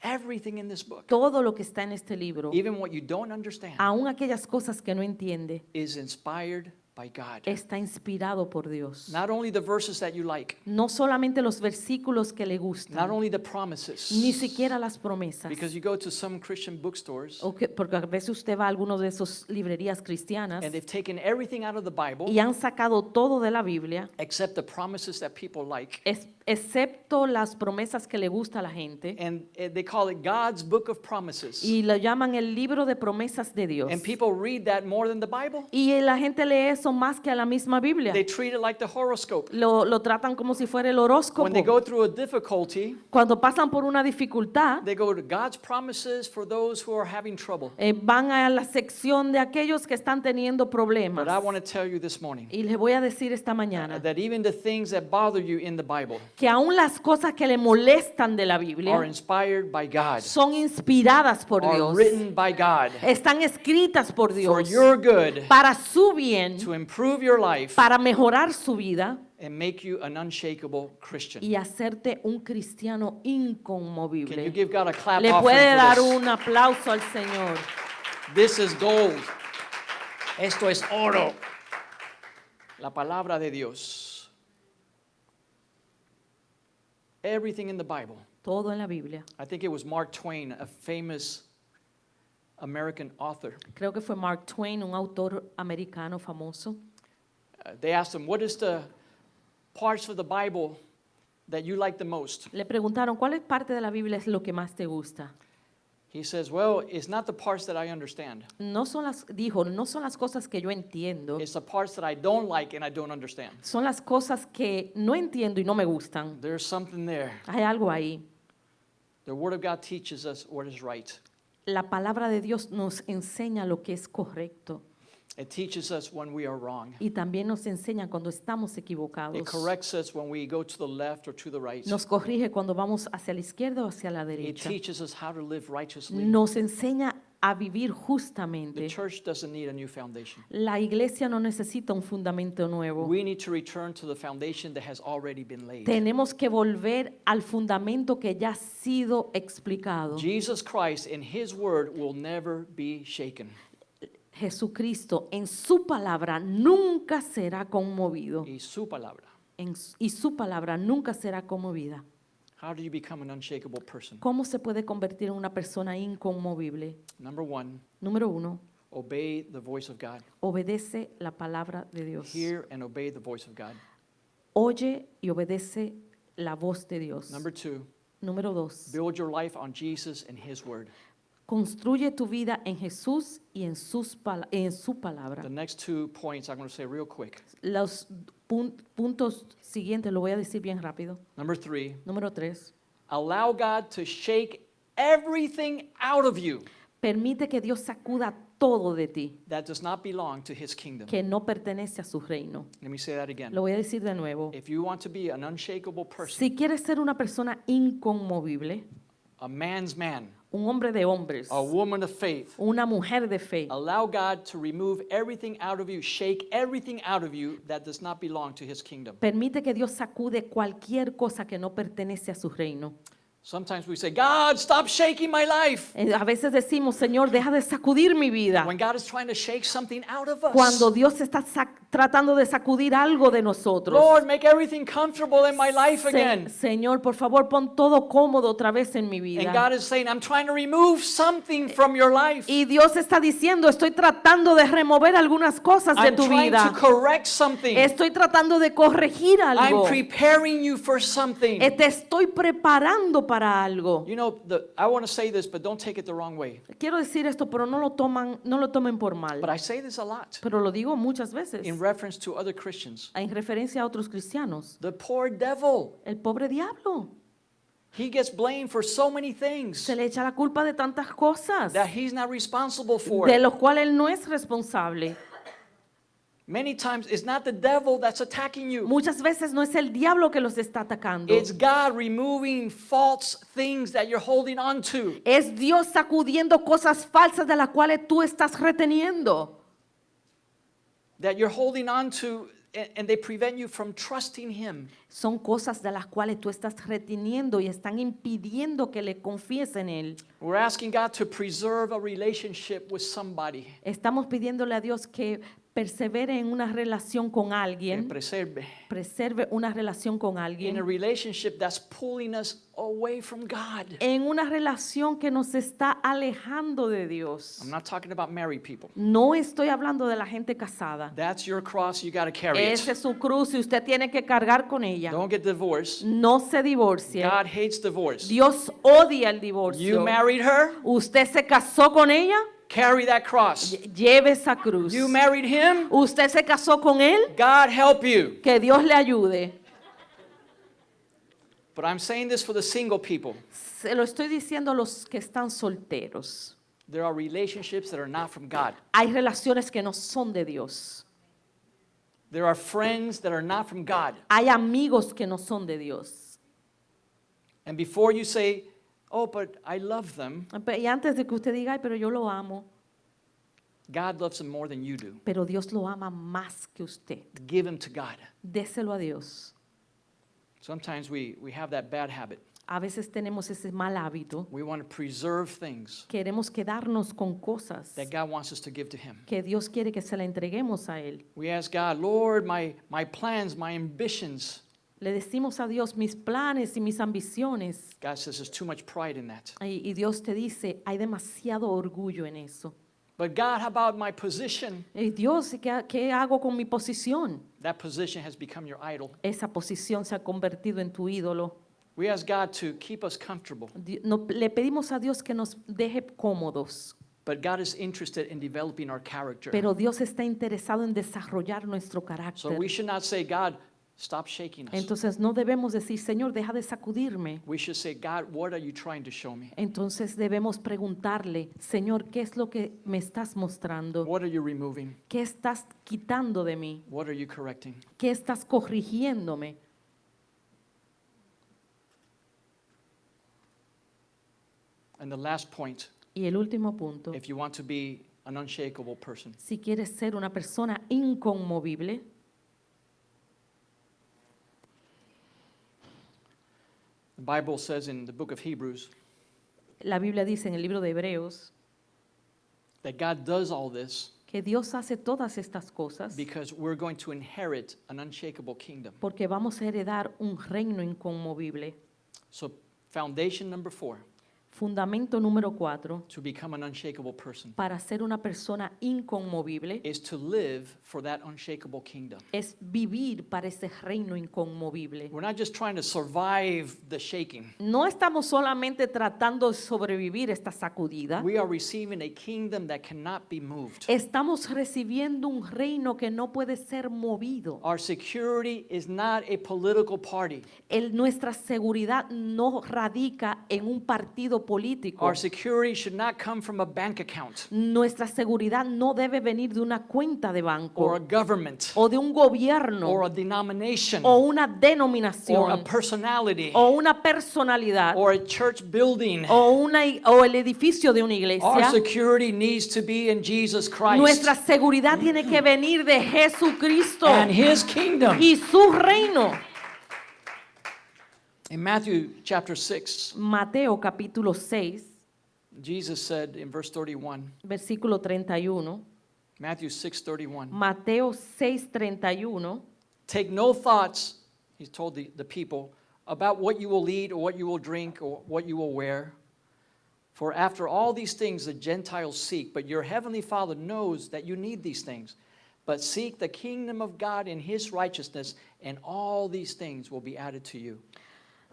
everything in this book, todo lo que está en este libro, even what you don't understand, aun aquellas cosas que no entiende, is inspired by God. está inspirado por Dios. Not only the verses that you like, No solamente los versículos que le not gustan, only the promises, ni siquiera las promesas. because you go to some Christian bookstores Porque a veces usted va a alguno de esos librerías cristianas and they've taken everything out of the Bible y han sacado todo de la Biblia, except the promises that people like. excepto las promesas que le gusta a la gente, And they call it God's book of promises. y lo llaman el libro de promesas de Dios. And people read that more than the Bible. Y la gente lee eso más que a la misma Biblia. They treat it like the horoscope. Lo tratan como si fuera el When they horóscopo. go through a difficulty, Cuando pasan por una dificultad, they go to God's promises for those who are having trouble. van a la sección de aquellos que están teniendo problemas. But I want to tell you this morning Y les voy a decir esta mañana that even the things that bother you in the Bible que aún las cosas que le molestan de la are Biblia inspired by God, son inspiradas por are Dios, written by God están escritas por for Dios your good, para su bien, to improve your life para mejorar su vida and make you an unshakable Christian. y hacerte un cristiano Can you inconmovible. give God a clap Le offering puede dar for this? un aplauso al Señor. This is gold. Esto es oro. La palabra de Dios. Everything in the Bible. Todo en la Biblia. I think it was Mark Twain, a famous American author. Creo que fue Mark Twain, un autor americano famoso. They asked him, what is the parts of the Bible that you like the most? Le preguntaron, ¿cuál es parte de la Biblia es lo que más te gusta? He says, well, it's not the parts that I understand. No son no son las cosas que yo entiendo, It's the parts that I don't like and I don't understand. son las cosas que no entiendo y no me gustan. There's something there. Hay algo ahí. The Word of God teaches us what is right. La palabra de Dios nos enseña lo que es correcto It teaches us when we are wrong. y también nos enseña cuando estamos equivocados. It corrects us when we go to the left or to the right. Nos corrige cuando vamos hacia la izquierda o hacia la It derecha. teaches us how to live righteously. Nos enseña a vivir The justamente. church doesn't need a new foundation. La iglesia no necesita un fundamento nuevo. We need to return to the foundation that has already been laid. Tenemos que volver al fundamento que ya ha sido explicado. Jesus Christ in His Word will never be shaken. Jesucristo en su palabra nunca será conmovido. Y su palabra. Y su palabra nunca será conmovida. How do you become an unshakable person? ¿Cómo se puede convertir en una persona inconmovible? Number one, Número 1, obey the voice of God. obedece la palabra de Dios. Hear and obey the voice of God. Oye y obedece la voz de Dios. Number two, Número 2, build your life on Jesus and His Word. construye tu vida en Jesús y en su palabra. The next 2 points I'm going to say real quick. Los puntos siguientes lo voy a decir bien rápido. Number 3, Número 3, allow God to shake everything out of you permite que Dios sacuda todo de ti that does not belong to His kingdom. que no pertenece a su reino. Let me say that again. Lo voy a decir de nuevo. If you want to be an unshakable person, Si quieres ser una persona inconmovible, a man's man, un hombre de hombres, a woman of faith, una mujer de fe, allow God to remove everything out of you, shake everything out of you that does not belong to His kingdom. permite que Dios sacude cualquier cosa que no pertenece a su reino. Sometimes we say, God, stop shaking my life. A veces decimos, Señor, deja de sacudir mi vida. When God is trying to shake something out of us. Cuando Dios está tratando de sacudir algo de nosotros. Lord, make everything comfortable in my life again. Señor, por favor, pon todo cómodo otra vez en mi And vida. God is saying, I'm trying to remove something from your life. Y Dios está diciendo, estoy tratando de remover algunas cosas de I'm tu trying to vida. correct something. Estoy tratando de corregir I'm algo. preparing you for something. Te estoy preparando para algo. You know, I want to say this, but don't take it the wrong way. Quiero decir esto, pero no lo tomen por mal. But I say this a lot Pero lo digo muchas veces in reference to other Christians. en referencia a otros cristianos. The poor devil, El pobre diablo he gets blamed for so many things se le echa la culpa de tantas cosas that he's not responsible for. de los cuales él no es responsable. Many times it's not the devil that's attacking you. Muchas veces no es el diablo que los está atacando. It's God removing false things that you're holding on to. Es Dios sacudiendo cosas falsas de las cuales tú estás reteniendo. That you're holding on to and they prevent you from trusting Him. Son cosas de las cuales tú estás reteniendo y están impidiendo que le confíes en Él. We're asking God to preserve a relationship with somebody. Estamos pidiéndole a Dios que persevere en una relación con Que alguien, preserve una relación con in a alguien, relationship that's pulling us away from God. en una relación que nos está alejando de Dios. I'm not talking about married people. No estoy hablando de la gente casada. That's your cross, you got to carry Ese it. es su cruz y usted tiene que cargar con ella. Don't get divorced. No se divorcie. God hates divorce. Dios odia el You divorcio. married her, Usted se casó con ella, carry that cross. lleve esa cruz. You married him, Usted se casó con él, God help you. que Dios le ayude. But I'm saying this for the single people. Se lo estoy diciendo a los que están solteros. There are relationships that are not from God. Hay relaciones que no son de Dios. There are friends that are not from God. Hay amigos que no son de Dios. And before you say, oh, but I love them, Y antes de que usted diga, ay, pero yo lo amo, God loves them more than you do. pero Dios lo ama más que usted. Give them to God. Déselo a Dios. Sometimes we have that bad habit. A veces tenemos ese mal hábito. We want to preserve things Queremos quedarnos con cosas that God wants us to give to Him. que Dios quiere que se la entreguemos a Él. We ask God, Lord, my plans, my ambitions. Le decimos a Dios mis planes y mis ambiciones. God says there's too much pride in that. Y Dios te dice, hay demasiado orgullo en eso. But God, how about my position? Y Dios, ¿qué hago con mi posición? That position has become your idol. Esa posición se ha convertido en tu ídolo. We ask God to keep us comfortable, Le pedimos a Dios que nos deje cómodos, but God is interested in developing our character. pero Dios está interesado en desarrollar nuestro So carácter. we should not say, God, stop shaking us. Entonces no debemos decir, Señor, deja de sacudirme. We should say, God, what are you trying to show me? Entonces debemos preguntarle, Señor, ¿qué es lo que me estás mostrando? What are you removing? ¿Qué estás quitando de mí? What are you correcting? ¿Qué estás corrigiéndome? And the last point, Y el último punto, if you want to be an unshakable person, si quieres ser una persona inconmovible, the Bible says in the book of Hebrews la Biblia dice en el libro de Hebreos that God does all this que Dios hace todas estas cosas because we're going to inherit an unshakable kingdom. porque vamos a heredar un reino inconmovible. So, foundation number 4, Fundamento número 4, to become an unshakable person, para ser una persona inconmovible, is to live for that unshakable kingdom. es vivir para ese reino inconmovible. We're not just trying to survive the shaking. No estamos solamente tratando de sobrevivir esta sacudida, We are receiving a kingdom that cannot be moved. estamos recibiendo un reino que no puede ser movido. Our security is not a political party. Nuestra seguridad no radica en un partido político. Our security should not come from a bank account Nuestra seguridad no debe venir de una cuenta de or a banco government o de un gobierno or a denomination o una or a denominación personality o una personalidad or a church building. o el edificio de una Our iglesia. security needs to be in Jesus Nuestra Christ seguridad tiene que venir de Jesucristo and His kingdom. y su reino. In Matthew chapter 6, Mateo capítulo 6, Jesus said in verse 31, versículo 31. Matthew 6:31, Mateo 6:31. take no thoughts, he told the people, about what you will eat or what you will drink or what you will wear. For after all these things the Gentiles seek, but your heavenly Father knows that you need these things. But seek the kingdom of God and His righteousness, and all these things will be added to you.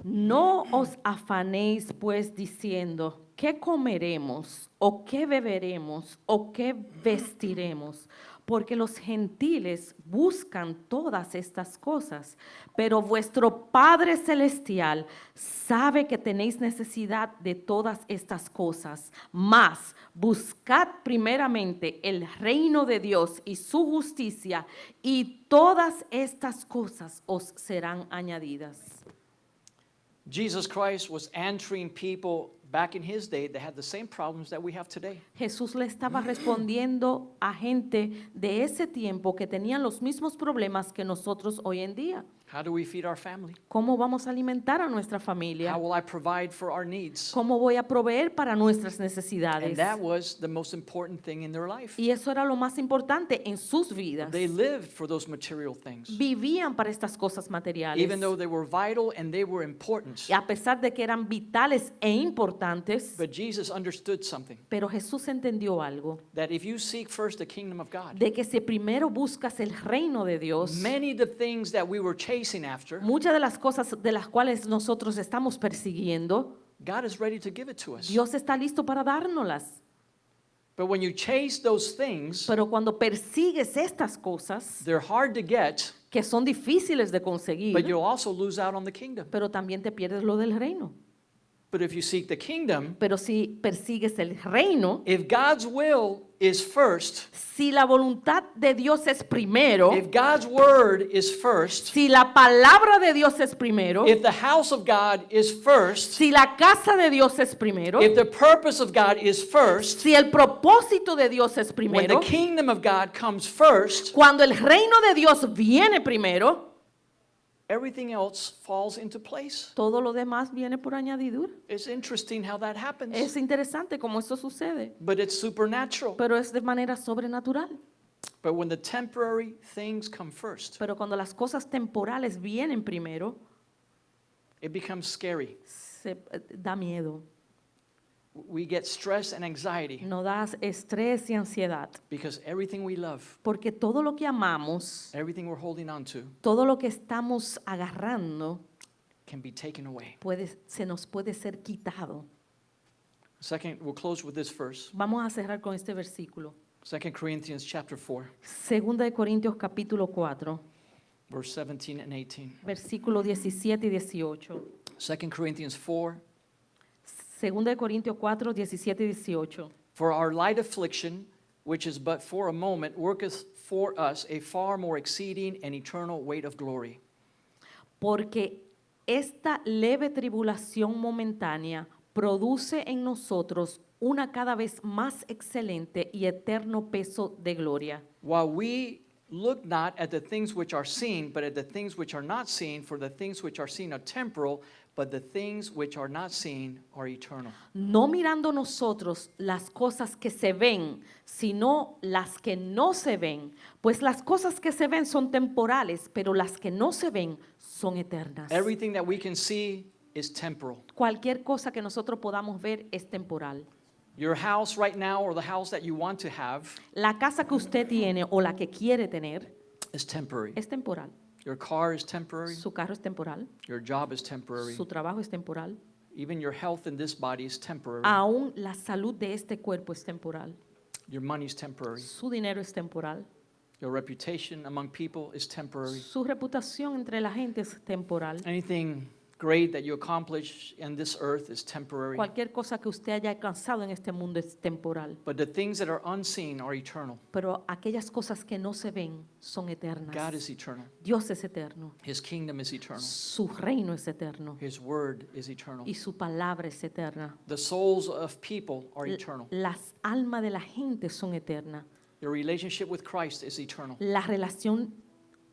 No os afanéis pues diciendo, ¿qué comeremos o qué beberemos o qué vestiremos? Porque los gentiles buscan todas estas cosas, pero vuestro Padre Celestial sabe que tenéis necesidad de todas estas cosas. Mas buscad primeramente el reino de Dios y su justicia, y todas estas cosas os serán añadidas. Jesus Christ was answering people back in His day that had the same problems that we have today. Jesús le estaba respondiendo a gente de ese tiempo que tenían los mismos problemas que nosotros hoy en día. How do we feed our family? ¿Cómo vamos a alimentar a nuestra familia? How will I provide for our needs? ¿Cómo voy a proveer para nuestras And necesidades? that was the most important thing in their life. Y eso era lo más importante en sus vidas. They lived for those material things. Vivían para estas cosas materiales. Even though they were vital and they were important. Y a pesar de que eran vitales e importantes, But Jesus understood something, pero Jesús entendió algo, that if you seek first the kingdom of God, de que si primero buscas el reino de Dios, many of the things that we were chasing after, muchas de las cosas de las cuales nosotros estamos persiguiendo, God is ready to give it to us. Dios está listo para dárnoslas. But when you chase those things, Pero cuando persigues estas cosas, they're hard to get, que son difíciles de but conseguir, you'll also lose out on the kingdom. pero también te pierdes lo del reino. But if you seek the kingdom, Pero si persigues el reino, if God's will is first, si la voluntad de Dios es primero, if God's word is first, si la palabra de Dios es primero, if the house of God is first, si la casa de Dios es primero, if the purpose of God is first, si el propósito de Dios es when the primero, kingdom of God comes first, cuando el reino de Dios viene primero, everything else falls into place. todo lo demás viene por añadidura. It's interesting how that happens, Es interesante cómo esto sucede, but it's supernatural. pero es de manera sobrenatural. But when the temporary things come first, Pero cuando las cosas temporales vienen primero, it becomes scary. da miedo. We get stress and anxiety Nos da estrés y ansiedad, because everything we love, porque todo lo que amamos, everything we're holding on to, todo lo que estamos agarrando, can be taken away. se nos puede ser quitado. Second, we'll close with this verse. Vamos a cerrar con este versículo. 2 Corinthians chapter 4, Segunda de Corintios capítulo 4, verse 17 and 18. versículo 17 y 18. 2 Corinthians 4, Segunda de Corintios 4, 17 y 18. for our light affliction, which is but for a moment, worketh for us a far more exceeding and eternal weight of glory. Porque esta leve tribulación momentánea produce en nosotros una cada vez más excelente y eterno peso de gloria. While we look not at the things which are seen, but at the things which are not seen, for the things which are seen are temporal, but the things which are not seen are eternal. No mirando nosotros las cosas que se ven, sino las que no se ven, pues las cosas que se ven son temporales, pero las que no se ven son eternas. Everything that we can see is temporal. Cualquier cosa que nosotros podamos ver es temporal. Your house right now, or the house that you want to have, La casa que usted tiene o la que quiere tener is temporary. es temporal. Your car is temporary. Su carro es temporal, Your job is temporary. su trabajo es temporal, Even your health in this body is temporary. aún la salud de este cuerpo es temporal, Your money is temporary. su dinero es temporal, Your reputation among people is temporary. su reputación entre la gente es temporal. Anything great that you accomplish in this earth is temporary. Cualquier cosa que usted haya alcanzado en este mundo es temporal, But the things that are unseen are eternal. pero aquellas cosas que no se ven son eternas. God is eternal. Dios es eterno, His kingdom is eternal. su reino es eterno His word is eternal. y su palabra es eterna. The souls of people are eternal. Las almas de la gente son eternas. Your relationship with Christ is eternal. La relación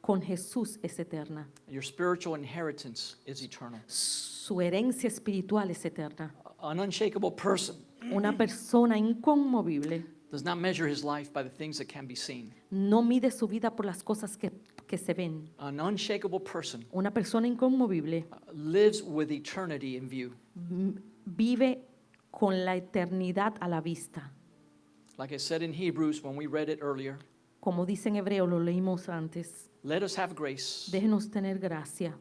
con Jesús es eterna. Your spiritual inheritance is eternal. Su herencia espiritual es eterna. An unshakable person Una persona inconmovible does not measure his life by the things that can be seen. no mide su vida por las cosas que se ven. An unshakable person Una persona inconmovible lives with eternity in view. vive con la eternidad a la vista. Like I said in Hebrews when we read it earlier, Como dice en hebreo, lo leímos antes. let us have grace Déjenos tener gracia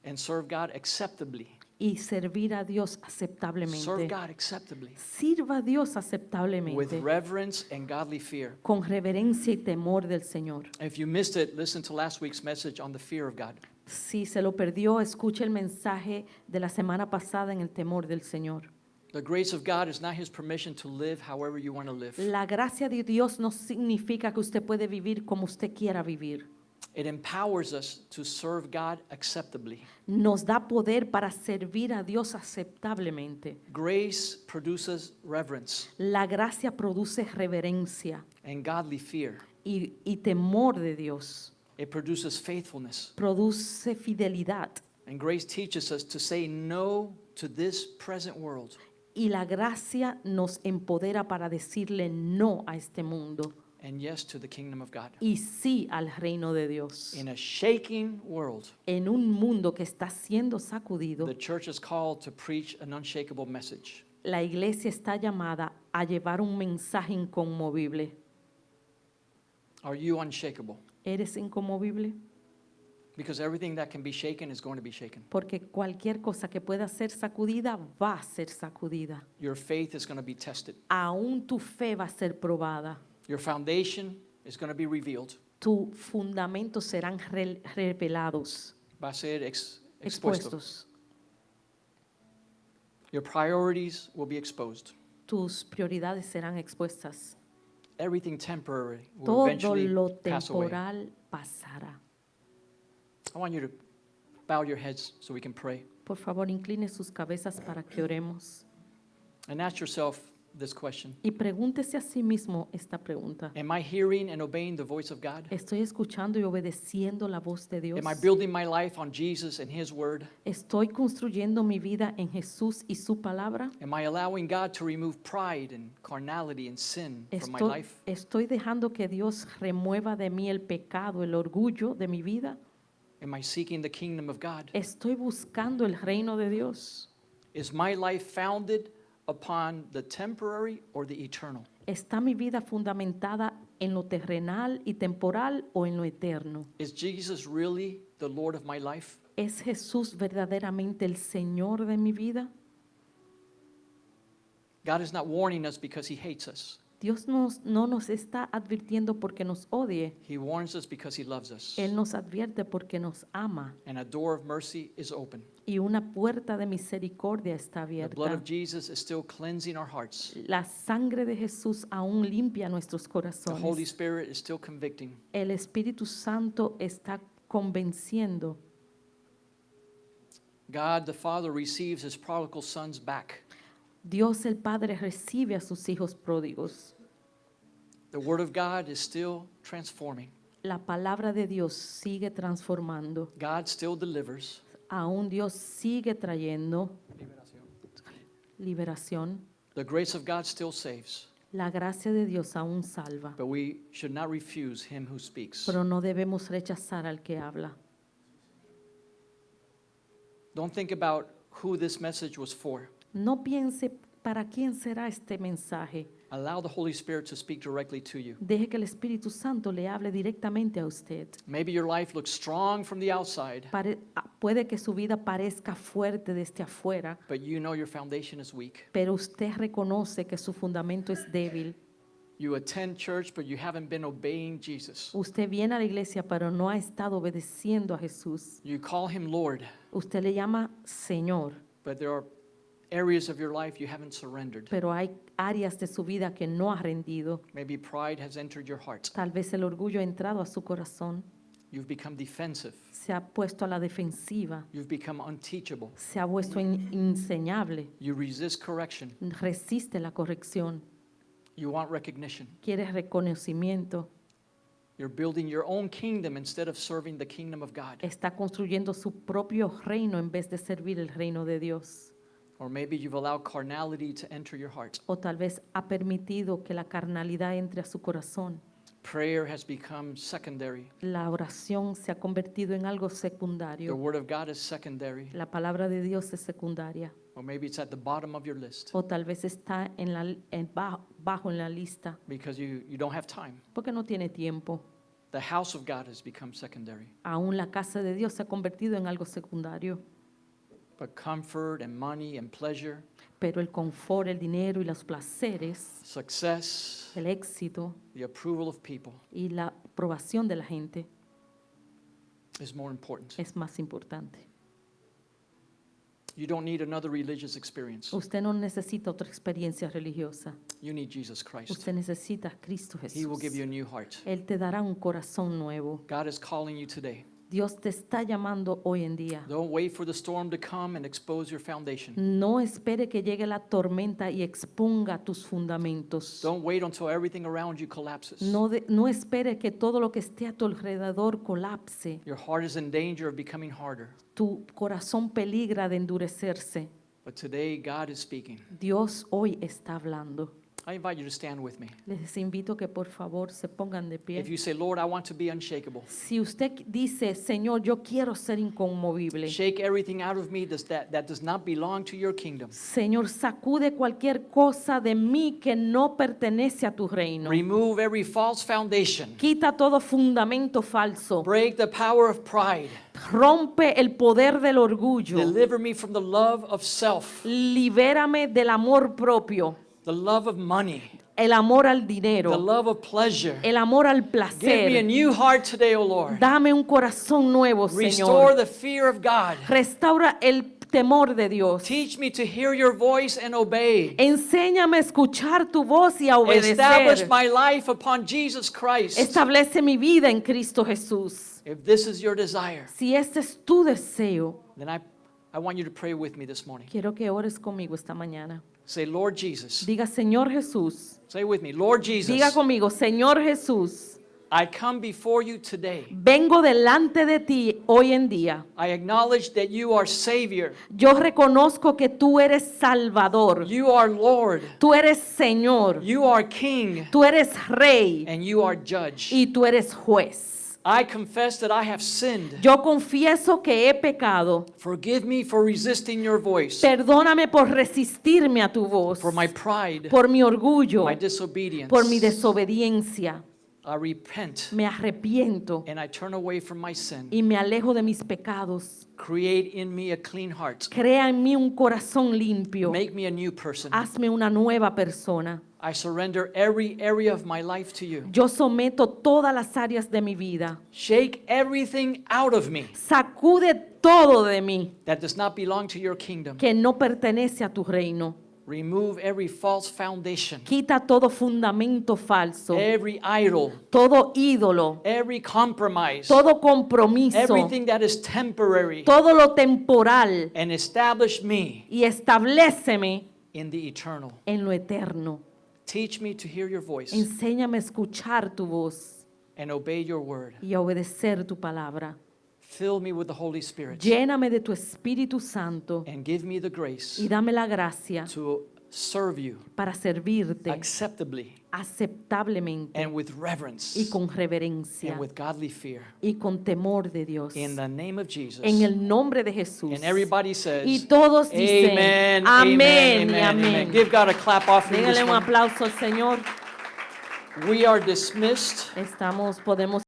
and serve God acceptably. y servir a Dios Serve aceptablemente. God acceptably Sirva a Dios with aceptablemente, reverence and godly fear. con reverencia y temor del Señor. If you missed it, listen to last week's message on the fear of God. Si se lo perdió, escuche el mensaje de la semana pasada en el temor del Señor. The grace of God is not his permission to live however you want to live. La gracia de Dios no significa que usted puede vivir como usted quiera vivir. It empowers us to serve God acceptably. Nos da poder para servir a Dios aceptablemente. Grace produces reverence La gracia produce reverencia and godly fear. y temor de Dios. It produces faithfulness. Produce fidelidad. And grace teaches us to say no to this present world Y la gracia nos empodera para decirle no a este mundo and yes to the kingdom of God. y sí al reino de Dios. In a shaking world, En un mundo que está siendo sacudido, the church is called to preach an unshakable message. la iglesia está llamada a llevar un mensaje inconmovible. Are you unshakable? ¿Eres inconmovible? Because everything that can be shaken is going to be shaken. Porque cualquier cosa que pueda ser sacudida va a ser sacudida. Your faith is going to be tested. Aún tu fe va a ser probada. Your foundation is going to be revealed. Tus fundamentos serán revelados, Va a ser expuesto. expuestos. Your priorities will be exposed. Tus prioridades serán expuestas. Everything temporary will Todo eventually lo pass away. temporal pasará. I want you to bow your heads so we can pray. Por favor, incline sus cabezas para que oremos. And ask yourself this question. Y pregúntese a sí mismo esta pregunta. Am I hearing and obeying the voice of God? ¿Estoy escuchando y obedeciendo la voz de Dios? Am I building my life on Jesus and His Word? ¿Estoy construyendo mi vida en Jesús y su palabra? Am I allowing God to remove pride and carnality and sin from my ¿Estoy, life? estoy dejando que Dios remueva de mí el pecado, el orgullo de mi vida? Am I seeking the kingdom of God? ¿Estoy buscando el reino de Dios? Is my life founded upon the temporary or the eternal? ¿Está mi vida fundamentada en lo terrenal y temporal o en lo eterno. Is Jesus really the Lord of my life? ¿Es Jesús verdaderamente el Señor de mi vida? God is not warning us because he hates us. Dios no nos está advirtiendo porque nos odie. He warns us because he loves us. Él nos advierte porque nos ama. And a door of mercy is open. Y una puerta de misericordia está The blood abierta. of Jesus is still cleansing our hearts. La sangre de Jesús aún limpia nuestros The Holy corazones. Spirit is still convicting. El Espíritu Santo está convenciendo. God the Father receives his prodigal sons back. Dios el Padre recibe a sus hijos pródigos. The Word of God is still transforming. La palabra de Dios sigue transformando. God still delivers. Aún Dios sigue trayendo liberación. The grace of God still saves. La gracia de Dios aún salva. But we should not refuse him who speaks. Pero no debemos rechazar al que habla. Don't think about who this message was for. No piense para quién será este mensaje. Allow the Holy Spirit to speak directly to you. Deje que el Espíritu Santo le hable directamente a usted. Maybe your life looks strong from the outside, Puede que su vida parezca fuerte desde afuera, but you know your foundation is weak. pero usted reconoce que su fundamento es débil. You attend church, but you haven't been obeying Jesus. Usted viene a la iglesia, pero no ha estado obedeciendo a Jesús. You call him Lord, Usted le llama Señor, but there are areas of your life you haven't surrendered. pero hay áreas de su vida que no ha rendido. Maybe pride has entered your heart. Tal vez el orgullo ha entrado a su corazón. You've become defensive. Se ha puesto a la defensiva. You've become unteachable. Se ha vuelto inseñable. You resist correction. Resiste la corrección. You want recognition. Quiere reconocimiento. You're building your own kingdom instead of serving the kingdom of God. Está construyendo su propio reino en vez de servir el reino de Dios. Or maybe you've allowed carnality to enter your heart. O tal vez ha permitido que la carnalidad entre a su corazón. Prayer has become secondary. La oración se ha convertido en algo The secundario. word of God is secondary. La palabra de Dios es secundaria. Or maybe it's at the bottom of your list O tal vez está bajo en la lista because you don't have time. porque no tiene tiempo. The house of God has become secondary. Aún la casa de Dios se ha convertido en algo secundario. But comfort and money and pleasure, Pero el confort, el dinero y los placeres, success, el éxito the approval of people y la aprobación de la gente is more important. es más importante. You don't need another religious experience. Usted no necesita otra experiencia religiosa. You need Jesus Christ. Usted necesita a Cristo He will Jesús. give you a new heart. Él te dará un corazón nuevo. God is calling you today. Dios te está llamando hoy en día. Don't wait for the storm to come and expose your foundation. No espere que llegue la tormenta y exponga tus fundamentos. Don't wait until everything around you collapses. No espere que todo lo que esté a tu alrededor colapse. Your heart is in danger of becoming harder. Tu corazón peligra de endurecerse. But today, God is speaking. Dios hoy está hablando. I invite you to stand with me. Les invito que por favor se pongan de If pie. you say, Lord, I want to be unshakable, Si usted dice, Señor, yo quiero ser inconmovible. shake everything out of me that does not belong to your kingdom. Señor, sacude cualquier cosa de mí que no pertenece a tu reino. Remove every false foundation. Quita todo fundamento falso. Break the power of pride. Rompe el poder del orgullo. Deliver me from the love of self, Libérame del amor propio, the love of money, el amor al the dinero, love of pleasure. el amor al Give me a placer. new heart today, O Lord. Dame un corazón nuevo, Restore Señor. the fear of God. Restaura el temor de Dios. Teach me to hear your voice and obey. Enséñame a escuchar tu voz y a Establish obedecer. my life upon Jesus Christ. Establece mi vida en Cristo Jesús. If this is your desire, Si este es tu deseo, then I want you to pray with me this morning. quiero que ores conmigo esta mañana. Say, Lord Jesus. Diga, Señor Jesús. Say with me, Lord Jesus. Diga conmigo, Señor Jesús. I come before you today. Vengo delante de ti hoy en día. I acknowledge that you are Savior. Yo reconozco que tú eres Salvador. You are Lord. Tú eres Señor. You are King. Tú eres Rey. And you are Judge. Y tú eres juez. I confess that I have sinned. Yo confieso que he pecado. Forgive me for resisting your voice, Perdóname por resistirme a tu voz. for my pride, Por mi orgullo. my disobedience. Por mi desobediencia. I repent me arrepiento and I turn away from my sin. y me alejo de mis pecados. Create in me a clean heart. Crea en mí un corazón limpio. Make me a new person. Hazme una nueva persona. I surrender every area of my life to you. Yo someto todas las áreas de mi vida. Shake everything out of me Sacude todo de mí that does not belong to your kingdom. que no pertenece a tu reino. Remove every false foundation, Quita todo fundamento falso, every idol, todo ídolo, every compromise, todo compromiso, everything that is temporary, todo lo temporal, and establish me y establéceme in the eternal. en lo eterno. Teach me to hear your voice Enséñame a escuchar tu voz and obey your word. y a obedecer tu palabra. Fill me with the Holy Spirit Lléname de tu Espíritu Santo and give me the grace y dame la gracia to serve you para servirte acceptably aceptablemente and with reverence y con reverencia and with godly fear. y con temor de Dios. In the name of Jesus. En el nombre de Jesús. And everybody says, Y todos dicen, amen, amén amen, y amen, amén. amen. Give God a clap offering this Dégale un morning. aplauso al Señor. We are dismissed. Podemos